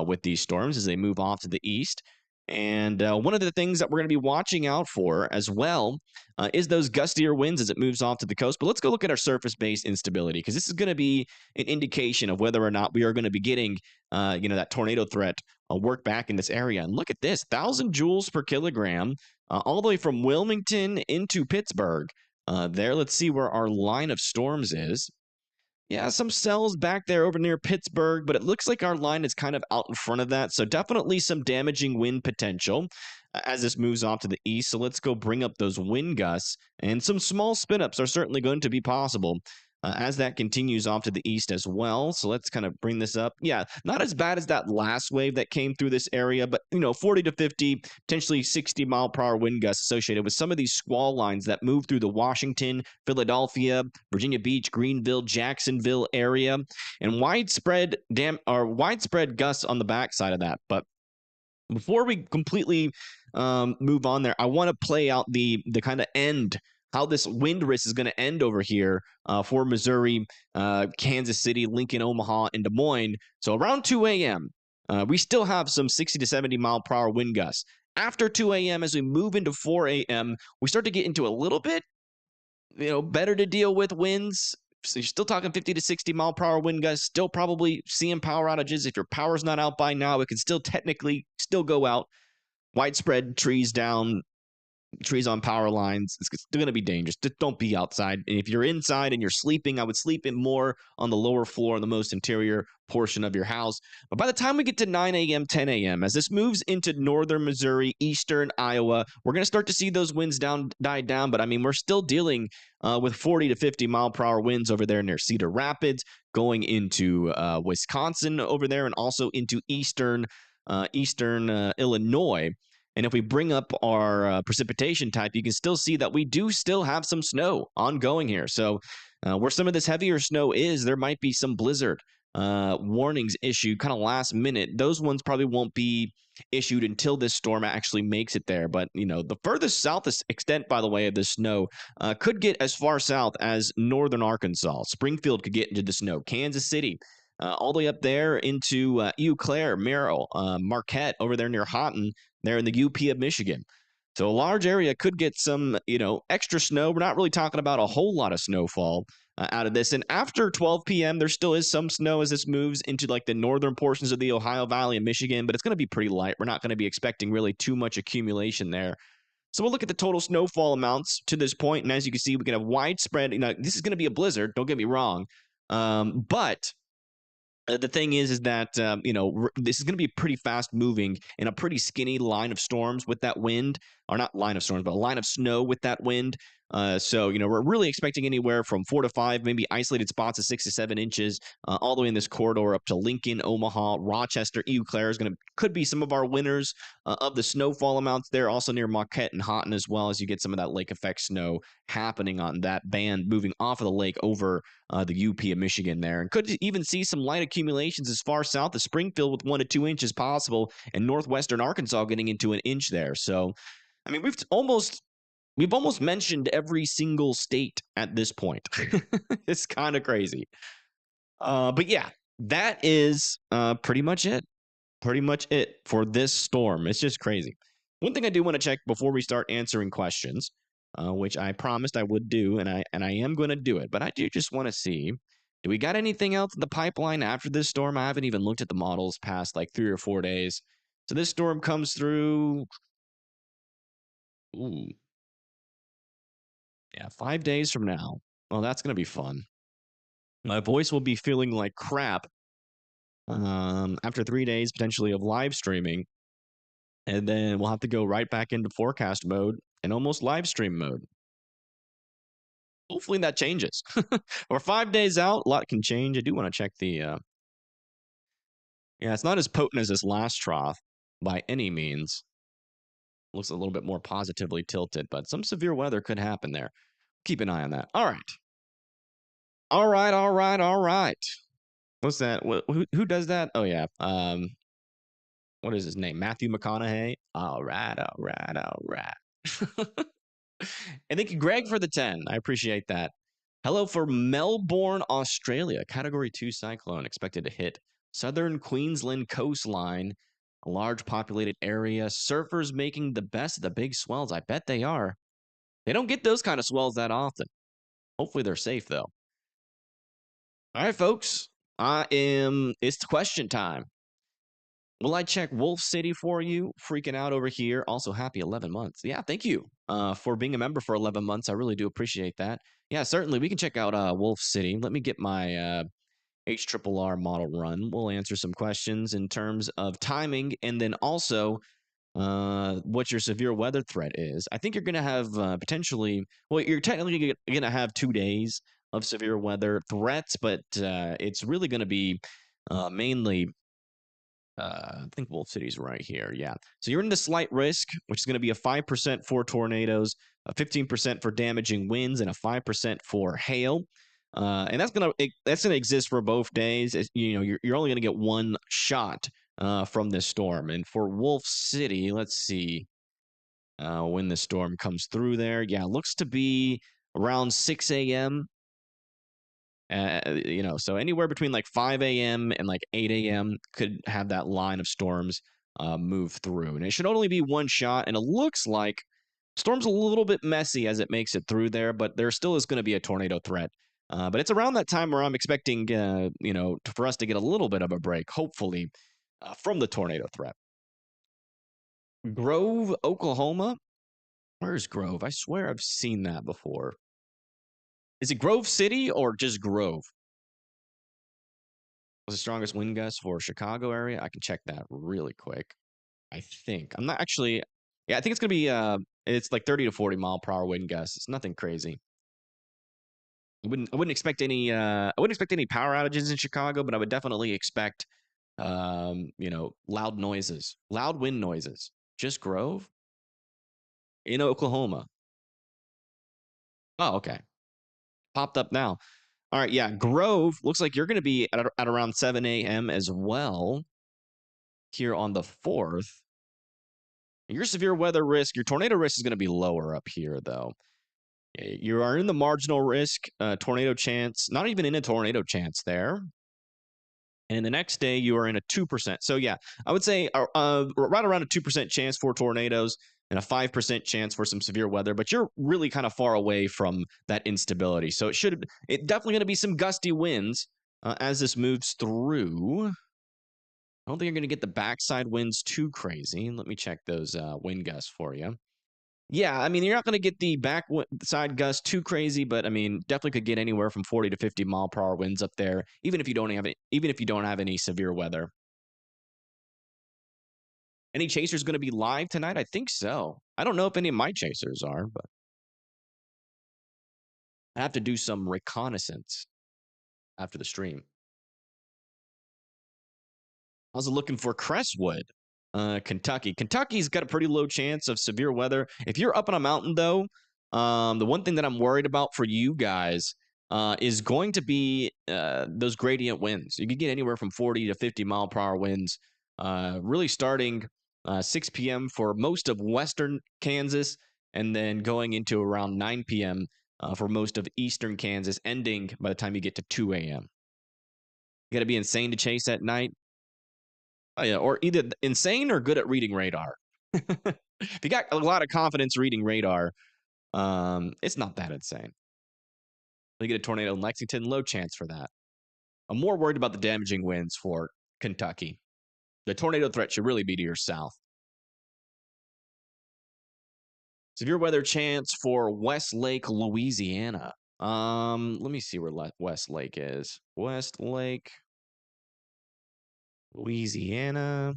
A: with these storms as they move off to the east. And one of the things that we're going to be watching out for as well is those gustier winds as it moves off to the coast. But let's go look at our surface-based instability, because this is going to be an indication of whether or not we are going to be getting, that tornado threat work back in this area. And look at this, 1,000 joules per kilogram all the way from Wilmington into Pittsburgh. There, let's see where our line of storms is. Yeah, some cells back there over near Pittsburgh, but it looks like our line is kind of out in front of that. So definitely some damaging wind potential. as this moves off to the east. So let's go bring up those wind gusts, and some small spin ups are certainly going to be possible. As that continues off to the east as well. So let's kind of bring this up. Yeah, not as bad as that last wave that came through this area, but 40 to 50, potentially 60-mile-per-hour wind gusts associated with some of these squall lines that move through the Washington, Philadelphia, Virginia Beach, Greenville, Jacksonville area, and widespread gusts on the backside of that. But before we completely move on there, I want to play out the kind of end, how this wind risk is going to end over here for Missouri, Kansas City, Lincoln, Omaha, and Des Moines. So around 2 a.m., we still have some 60 to 70-mile-per-hour wind gusts. After 2 a.m., as we move into 4 a.m., we start to get into a little bit, better to deal with winds. So you're still talking 50 to 60-mile-per-hour wind gusts, still probably seeing power outages. If your power's not out by now, it can still technically go out. Widespread trees down, trees on power lines. It's still going to be dangerous. Just don't be outside. And if you're inside and you're sleeping, I would sleep in more on the lower floor, in the most interior portion of your house. But by the time we get to 9 a.m., 10 a.m., as this moves into northern Missouri, eastern Iowa, we're going to start to see those winds die down. But I mean, we're still dealing with 40 to 50-mile-per-hour winds over there near Cedar Rapids, going into Wisconsin over there, and also into eastern Illinois. And if we bring up our precipitation type, you can still see that we do still have some snow ongoing here. So where some of this heavier snow is, there might be some blizzard warnings issued kind of last minute. Those ones probably won't be issued until this storm actually makes it there. But, the furthest south extent, by the way, of the snow could get as far south as northern Arkansas. Springfield could get into the snow. Kansas City, all the way up there into Eau Claire, Merrill, Marquette, over there near Houghton, there in the UP of Michigan. So a large area could get some, extra snow. We're not really talking about a whole lot of snowfall out of this. And after 12 p.m., there still is some snow as this moves into like the northern portions of the Ohio Valley and Michigan, but it's going to be pretty light. We're not going to be expecting really too much accumulation there. So we'll look at the total snowfall amounts to this point, and as you can see, we can have widespread. This is going to be a blizzard. Don't get me wrong, but the thing is that this is going to be pretty fast moving in a pretty skinny line of storms with that wind, or not line of storms, but a line of snow with that wind. So we're really expecting anywhere from 4 to 5, maybe isolated spots of 6 to 7 inches, all the way in this corridor up to Lincoln, Omaha, Rochester, Eau Claire could be some of our winners of the snowfall amounts there. Also near Marquette and Houghton as well, as you get some of that lake effect snow happening on that band moving off of the lake over the UP of Michigan there, and could even see some light accumulations as far south as Springfield with 1 to 2 inches possible, and northwestern Arkansas getting into an inch there. So, I mean, we've almost mentioned every single state at this point. It's kind of crazy. But yeah, that is pretty much it. Pretty much it for this storm. It's just crazy. One thing I do want to check before we start answering questions, which I promised I would do, and I am going to do it. But I do just want to see, do we got anything else in the pipeline after this storm? I haven't even looked at the models past like 3 or 4 days. So this storm comes through. Ooh. Yeah, 5 days from now. Well, that's going to be fun. My voice will be feeling like crap after 3 days potentially of live streaming. And then we'll have to go right back into forecast mode and almost live stream mode. Hopefully that changes. Or 5 days out, a lot can change. I do want to check the... Yeah, it's not as potent as this last trough by any means. Looks a little bit more positively tilted, but some severe weather could happen there. Keep an eye on that. All right. All right. What's that? Who does that? Oh, yeah. What is his name? Matthew McConaughey? All right. And thank you, Greg, for the 10. I appreciate that. Hello for Melbourne, Australia. Category 2 cyclone expected to hit southern Queensland coastline, a large populated area. Surfers making the best of the big swells. I bet they are. They don't get those kind of swells that often. Hopefully they're safe, though. All right, folks. It's question time. Will I check Wolf City for you? Freaking out over here. Also, happy 11 months. Yeah, thank you for being a member for 11 months. I really do appreciate that. Yeah, certainly. We can check out Wolf City. Let me get my HRRR model run. We'll answer some questions in terms of timing, and then also what your severe weather threat is. I think you're going to have potentially, well, you're technically going to have 2 days of severe weather threats, but it's really going to be mainly I think Wolf City's right here. Yeah. So you're in the slight risk, which is going to be a 5% for tornadoes, a 15% for damaging winds, and a 5% for hail. And that's gonna exist for both days. You're only gonna get one shot from this storm. And for Wolf City, let's see when the storm comes through there. Yeah, it looks to be around 6 a.m. So anywhere between like 5 a.m. and like 8 a.m. could have that line of storms move through. And it should only be one shot. And it looks like storm's a little bit messy as it makes it through there, but there still is going to be a tornado threat. But it's around that time where I'm expecting, for us to get a little bit of a break, hopefully, from the tornado threat. Grove, Oklahoma. Where's Grove? I swear I've seen that before. Is it Grove City or just Grove? Was the strongest wind gust for Chicago area? I can check that really quick. I think. I'm not actually. Yeah, I think it's going to be, it's like 30 to 40 mile per hour wind gusts. It's nothing crazy. I wouldn't expect any power outages in Chicago, but I would definitely expect, loud noises, loud wind noises. Just Grove in Oklahoma. Oh, okay. Popped up now. All right, yeah, Grove looks like you're going to be at around 7 a.m. as well here on the 4th. Your severe weather risk, your tornado risk is going to be lower up here, though. You are in the marginal risk tornado chance, not even in a tornado chance there. And the next day, you are in a 2%. So, yeah, I would say right around a 2% chance for tornadoes and a 5% chance for some severe weather. But you're really kind of far away from that instability. So it's definitely going to be some gusty winds as this moves through. I don't think you're going to get the backside winds too crazy. Let me check those wind gusts for you. Yeah, I mean, you're not going to get the backside gust too crazy, but I mean, definitely could get anywhere from 40 to 50 mile per hour winds up there, even if you don't have any severe weather. Any chasers going to be live tonight? I think so. I don't know if any of my chasers are, but I have to do some reconnaissance after the stream. I was looking for Crestwood, Kentucky. Kentucky's got a pretty low chance of severe weather. If you're up on a mountain, though, the one thing that I'm worried about for you guys is going to be those gradient winds. You could get anywhere from 40 to 50 mile per hour winds, really starting 6 p.m. for most of western Kansas, and then going into around 9 p.m. For most of eastern Kansas, ending by the time you get to 2 a.m. You got to be insane to chase at night. Oh, yeah, or either insane or good at reading radar. If you got a lot of confidence reading radar, it's not that insane. You get a tornado in Lexington, low chance for that. I'm more worried about the damaging winds for Kentucky. The tornado threat should really be to your south. Severe weather chance for Westlake, Louisiana. Let me see where Westlake is. Westlake, Louisiana.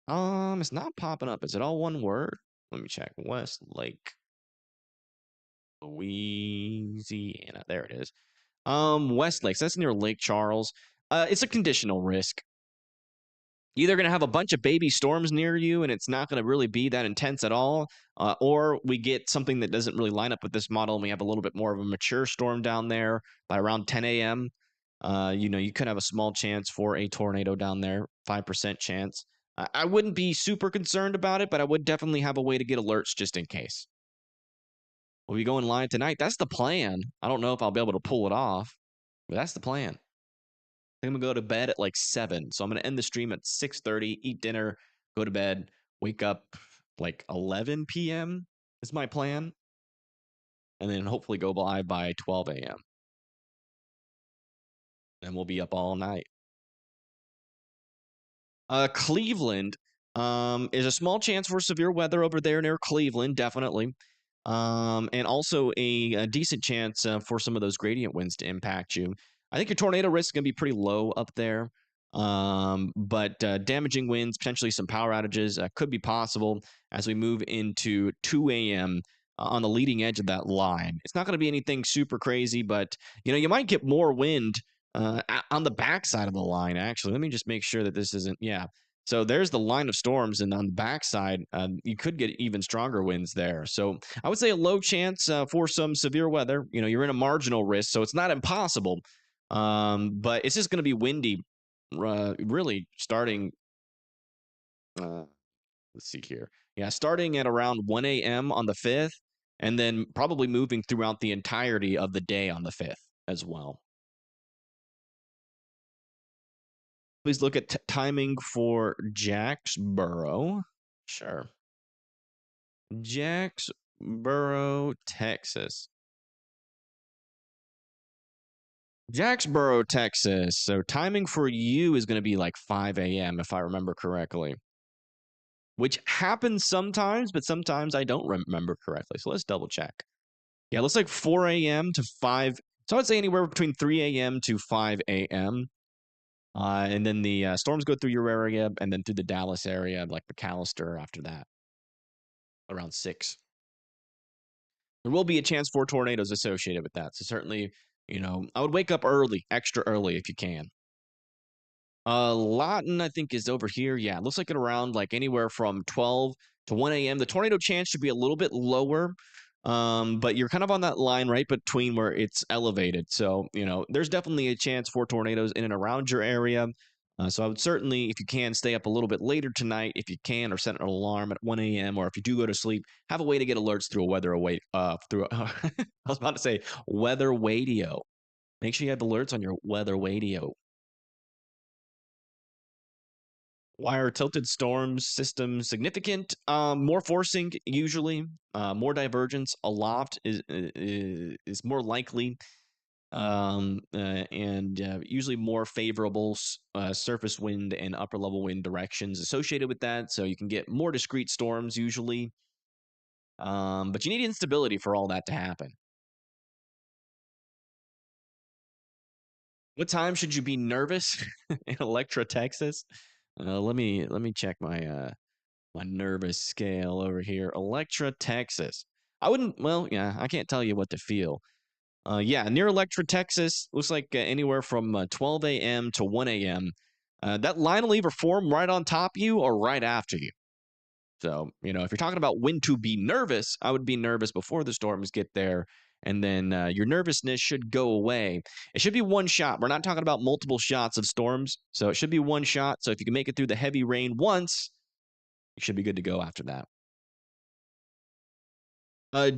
A: It's not popping up. Is it all one word? Let me check. Westlake, Louisiana. There it is. Westlake. So that's near Lake Charles. It's a conditional risk. Either going to have a bunch of baby storms near you and it's not going to really be that intense at all, or we get something that doesn't really line up with this model and we have a little bit more of a mature storm down there by around 10 a.m. You could have a small chance for a tornado down there, 5% chance. I wouldn't be super concerned about it, but I would definitely have a way to get alerts just in case. We'll be going live tonight. That's the plan. I don't know if I'll be able to pull it off, but that's the plan. I'm going to go to bed at like 7. So I'm going to end the stream at 6:30, eat dinner, go to bed, wake up like 11 p.m. is my plan. And then hopefully go live by 12 a.m. And we'll be up all night. Cleveland is a small chance for severe weather over there near Cleveland, definitely. And also a decent chance for some of those gradient winds to impact you. I think your tornado risk is going to be pretty low up there. But damaging winds, potentially some power outages could be possible as we move into 2 a.m. On the leading edge of that line. It's not going to be anything super crazy, but you might get more wind on the backside of the line. Actually, let me just make sure that this isn't. Yeah. So there's the line of storms, and on the backside, you could get even stronger winds there. So I would say a low chance for some severe weather. You're in a marginal risk, so it's not impossible, but it's just going to be windy. Really starting. Let's see here. Yeah, starting at around 1 a.m. on the 5th, and then probably moving throughout the entirety of the day on the 5th as well. Please look at timing for Jacksboro. Sure. Jacksboro, Texas. Jacksboro, Texas. So timing for you is going to be like 5 a.m. if I remember correctly, which happens sometimes, but sometimes I don't remember correctly. So let's double check. Yeah, it looks like 4 a.m. to 5. So I'd say anywhere between 3 a.m. to 5 a.m. And then the storms go through your area and then through the Dallas area, like McAllister after that, around 6. There will be a chance for tornadoes associated with that. So certainly, I would wake up early, extra early if you can. Lawton, I think, is over here. Yeah, it looks like at around like anywhere from 12 to 1 a.m. The tornado chance should be a little bit lower, but you're kind of on that line right between where it's elevated. So, there's definitely a chance for tornadoes in and around your area. So I would certainly, if you can, stay up a little bit later tonight if you can, or set an alarm at 1 a.m. Or if you do go to sleep, have a way to get alerts through a weather away through. I was about to say weather radio. Make sure you have alerts on your weather radio. Why are tilted storm systems significant? More forcing usually, more divergence aloft is more likely, and usually more favorable surface wind and upper level wind directions associated with that. So you can get more discrete storms usually, but you need instability for all that to happen. What time should you be nervous in Electra, Texas? Let me check my nervous scale over here. Electra, Texas. I wouldn't, well, yeah, I can't tell you what to feel. Yeah, near Electra, Texas, looks like anywhere from 12 a.m. to 1 a.m. That line will either form right on top of you or right after you. So, if you're talking about when to be nervous, I would be nervous before the storms get there. And then your nervousness should go away. It should be one shot. We're not talking about multiple shots of storms. So it should be one shot. So if you can make it through the heavy rain once, you should be good to go after that.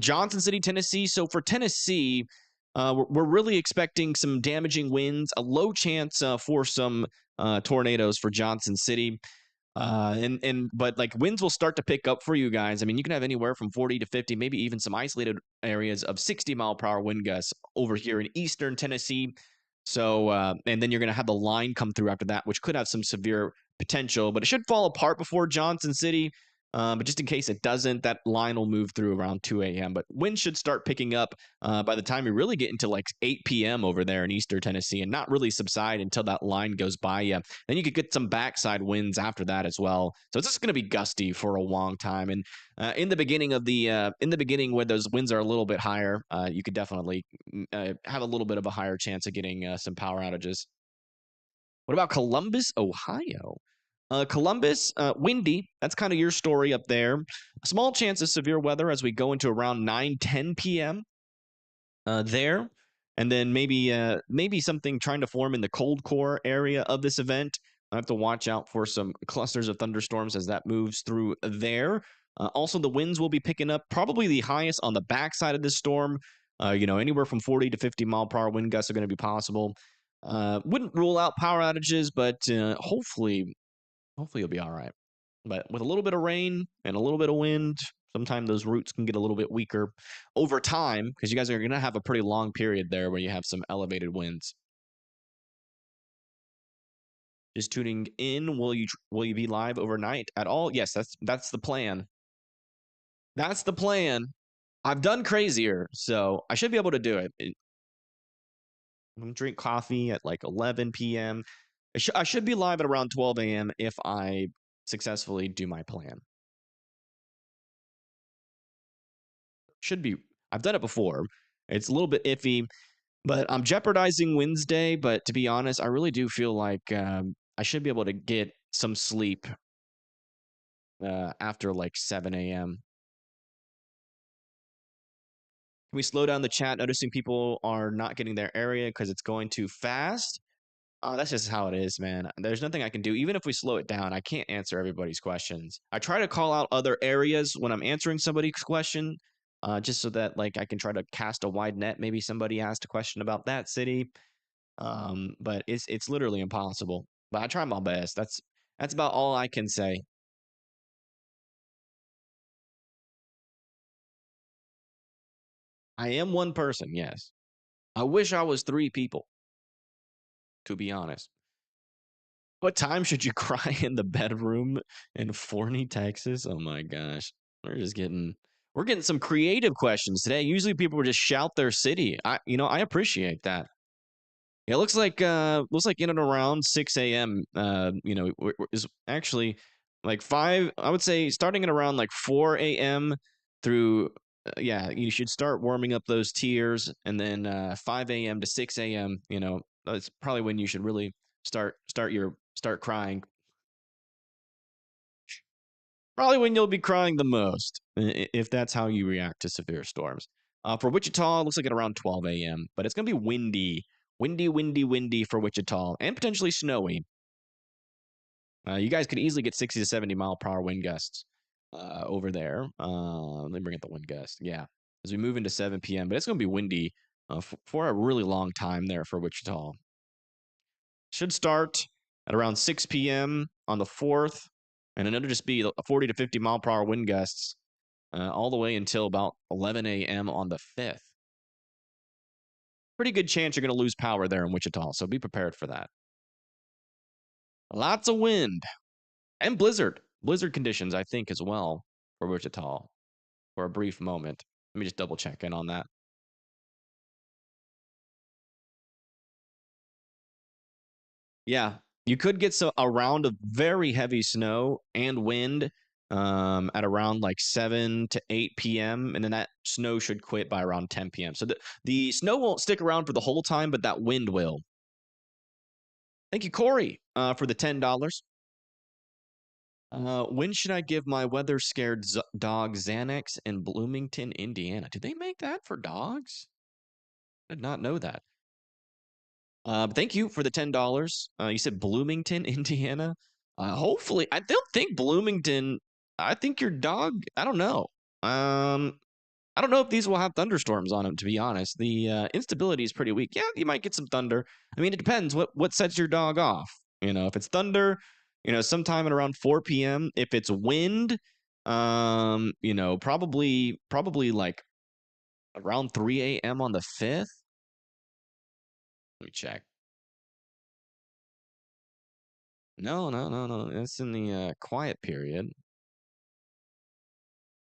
A: Johnson City, Tennessee. So for Tennessee, we're really expecting some damaging winds, a low chance for some tornadoes for Johnson City. But like winds will start to pick up for you guys. I mean, you can have anywhere from 40 to 50, maybe even some isolated areas of 60-mile-per-hour wind gusts over here in eastern Tennessee. So, and then you're going to have the line come through after that, which could have some severe potential, but it should fall apart before Johnson City. But just in case it doesn't, that line will move through around 2 a.m. But winds should start picking up by the time you really get into like 8 p.m. over there in eastern Tennessee and not really subside until that line goes by you. Then you could get some backside winds after that as well. So it's just going to be gusty for a long time. And in the beginning where those winds are a little bit higher, you could definitely have a little bit of a higher chance of getting some power outages. What about Columbus, Ohio? Columbus, windy. That's kind of your story up there. A small chance of severe weather as we go into around 9-10 p.m. There. And then maybe something trying to form in the cold core area of this event. I have to watch out for some clusters of thunderstorms as that moves through there. Also, the winds will be picking up, probably the highest on the backside of this storm. Anywhere from 40 to 50 mile per hour wind gusts are going to be possible. Wouldn't rule out power outages, but hopefully you'll be all right. But with a little bit of rain and a little bit of wind, sometimes those roots can get a little bit weaker over time because you guys are going to have a pretty long period there where you have some elevated winds. Just tuning in, will you be live overnight at all? Yes, that's the plan. That's the plan. I've done crazier, so I should be able to do it. I'm gonna drink coffee at like 11 p.m. I should be live at around 12 a.m. if I successfully do my plan. Should be. I've done it before. It's a little bit iffy, but I'm jeopardizing Wednesday. But to be honest, I really do feel like I should be able to get some sleep after like 7 a.m. Can we slow down the chat? Noticing people are not getting their area because it's going too fast. That's just how it is, man. There's nothing I can do. Even if we slow it down, I can't answer everybody's questions. I try to call out other areas when I'm answering somebody's question, just so that like I can try to cast a wide net. Maybe somebody asked a question about that city, but it's literally impossible. But I try my best. That's about all I can say. I am one person, yes. I wish I was three people, to be honest. What time should you cry in the bedroom in Forney, Texas? Oh my gosh. We're getting some creative questions today. Usually people would just shout their city. I appreciate that. It looks like in and around 6 a.m. Is actually like 5. I would say starting at around like 4 a.m. through yeah, you should start warming up those tiers, and then 5 a.m. to 6 a.m. That's probably when you should really start crying. Probably when you'll be crying the most, if that's how you react to severe storms. For Wichita, it looks like at around 12 a.m., but it's going to be windy for Wichita, and potentially snowy. You guys could easily get 60 to 70 mile per hour wind gusts over there. Let me bring up the wind gust. Yeah, as we move into 7 p.m., but it's going to be windy for a really long time there for Wichita. Should start at around 6 p.m. on the 4th, and then it'll just be 40 to 50 mile per hour wind gusts all the way until about 11 a.m. on the 5th. Pretty good chance you're going to lose power there in Wichita, so be prepared for that. Lots of wind and blizzard conditions, I think, as well for Wichita for a brief moment. Let me just double check in on that. Yeah, you could get a round of very heavy snow and wind at around like 7 to 8 p.m. And then that snow should quit by around 10 p.m. So the snow won't stick around for the whole time, but that wind will. Thank you, Corey, for the $10. When should I give my weather scared dog Xanax in Bloomington, Indiana? Do they make that for dogs? I did not know that. Thank you for the $10. You said Bloomington, Indiana. Hopefully, I don't think Bloomington. I think your dog. I don't know. I don't know if these will have thunderstorms on them. To be honest, the instability is pretty weak. Yeah, you might get some thunder. I mean, it depends. What sets your dog off? If it's thunder, sometime at around 4 p.m. If it's wind, probably like around 3 a.m. on the 5th. Let me check. No. It's in the quiet period.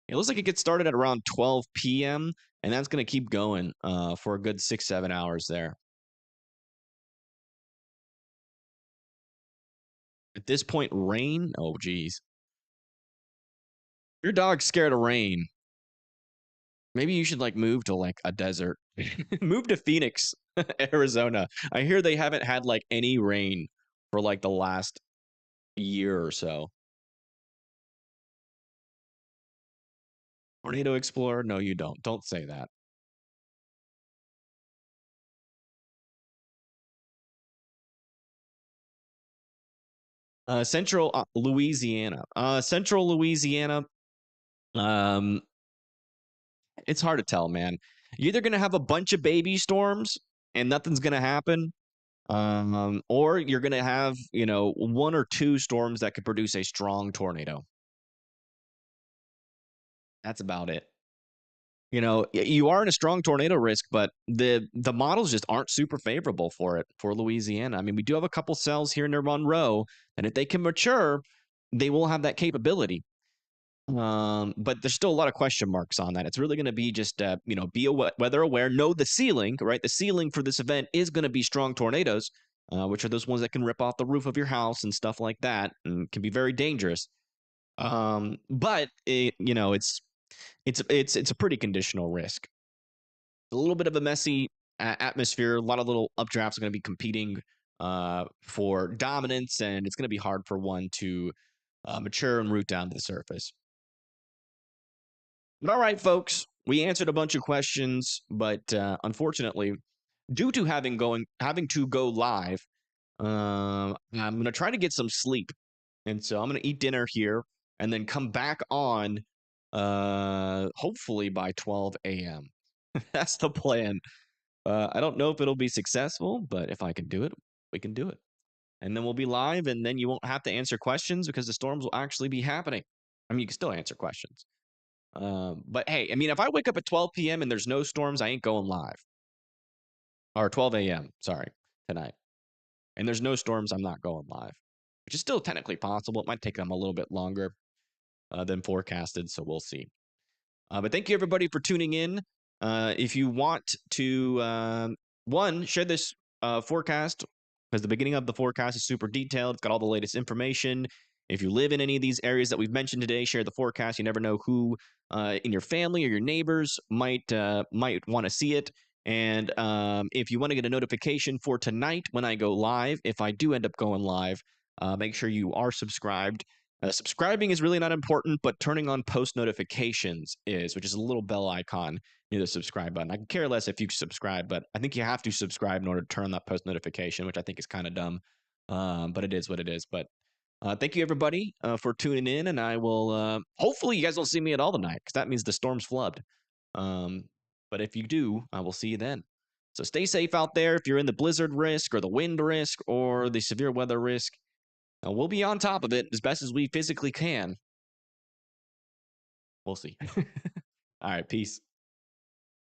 A: It looks like it gets started at around 12 p.m. and that's going to keep going for a good 6-7 hours there. At this point, rain. Oh, geez. Your dog's scared of rain. Maybe you should like move to like a desert. Move to Phoenix, Arizona. I hear they haven't had like any rain for like the last year or so. Tornado Explorer? No, you don't. Don't say that. Central Louisiana. Central Louisiana. It's hard to tell, man. You're either gonna have a bunch of baby storms and nothing's gonna happen, or you're gonna have, one or two storms that could produce a strong tornado. That's about it. You are in a strong tornado risk, but the models just aren't super favorable for it for Louisiana. I mean, we do have a couple cells here near Monroe, and if they can mature, they will have that capability. But there's still a lot of question marks on that. It's really going to be just, be weather aware, know the ceiling, right? The ceiling for this event is going to be strong tornadoes. which are those ones that can rip off the roof of your house and stuff like that, and can be very dangerous. But it's a pretty conditional risk. A little bit of a messy atmosphere. A lot of little updrafts are going to be competing for dominance, and it's going to be hard for one to mature and root down to the surface. But all right, folks, we answered a bunch of questions, but unfortunately, due to having to go live, I'm gonna try to get some sleep, and so I'm gonna eat dinner here and then come back on, hopefully by 12 a.m. That's the plan. I don't know if it'll be successful, but if I can do it, we can do it. And then we'll be live, and then you won't have to answer questions because the storms will actually be happening. I mean, you can still answer questions. But hey, I mean, if I wake up at 12 p.m. and there's no storms, I ain't going live. Or 12 a.m., sorry, tonight. And there's no storms, I'm not going live, which is still technically possible. It might take them a little bit longer than forecasted, so we'll see. But thank you, everybody, for tuning in. If you want to, share this forecast, because the beginning of the forecast is super detailed. It's got all the latest information. If you live in any of these areas that we've mentioned today, share the forecast. You never know who in your family or your neighbors might want to see it. And if you want to get a notification for tonight when I go live, if I do end up going live, make sure you are subscribed. Subscribing is really not important, but turning on post notifications is, which is a little bell icon near the subscribe button. I can care less if you subscribe, but I think you have to subscribe in order to turn on that post notification, which I think is kind of dumb. But it is what it is. But thank you, everybody, for tuning in. And I will, hopefully, you guys don't see me at all tonight because that means the storm's flubbed. But if you do, I will see you then. So stay safe out there. If you're in the blizzard risk or the wind risk or the severe weather risk, we'll be on top of it as best as we physically can. We'll see. All right, peace.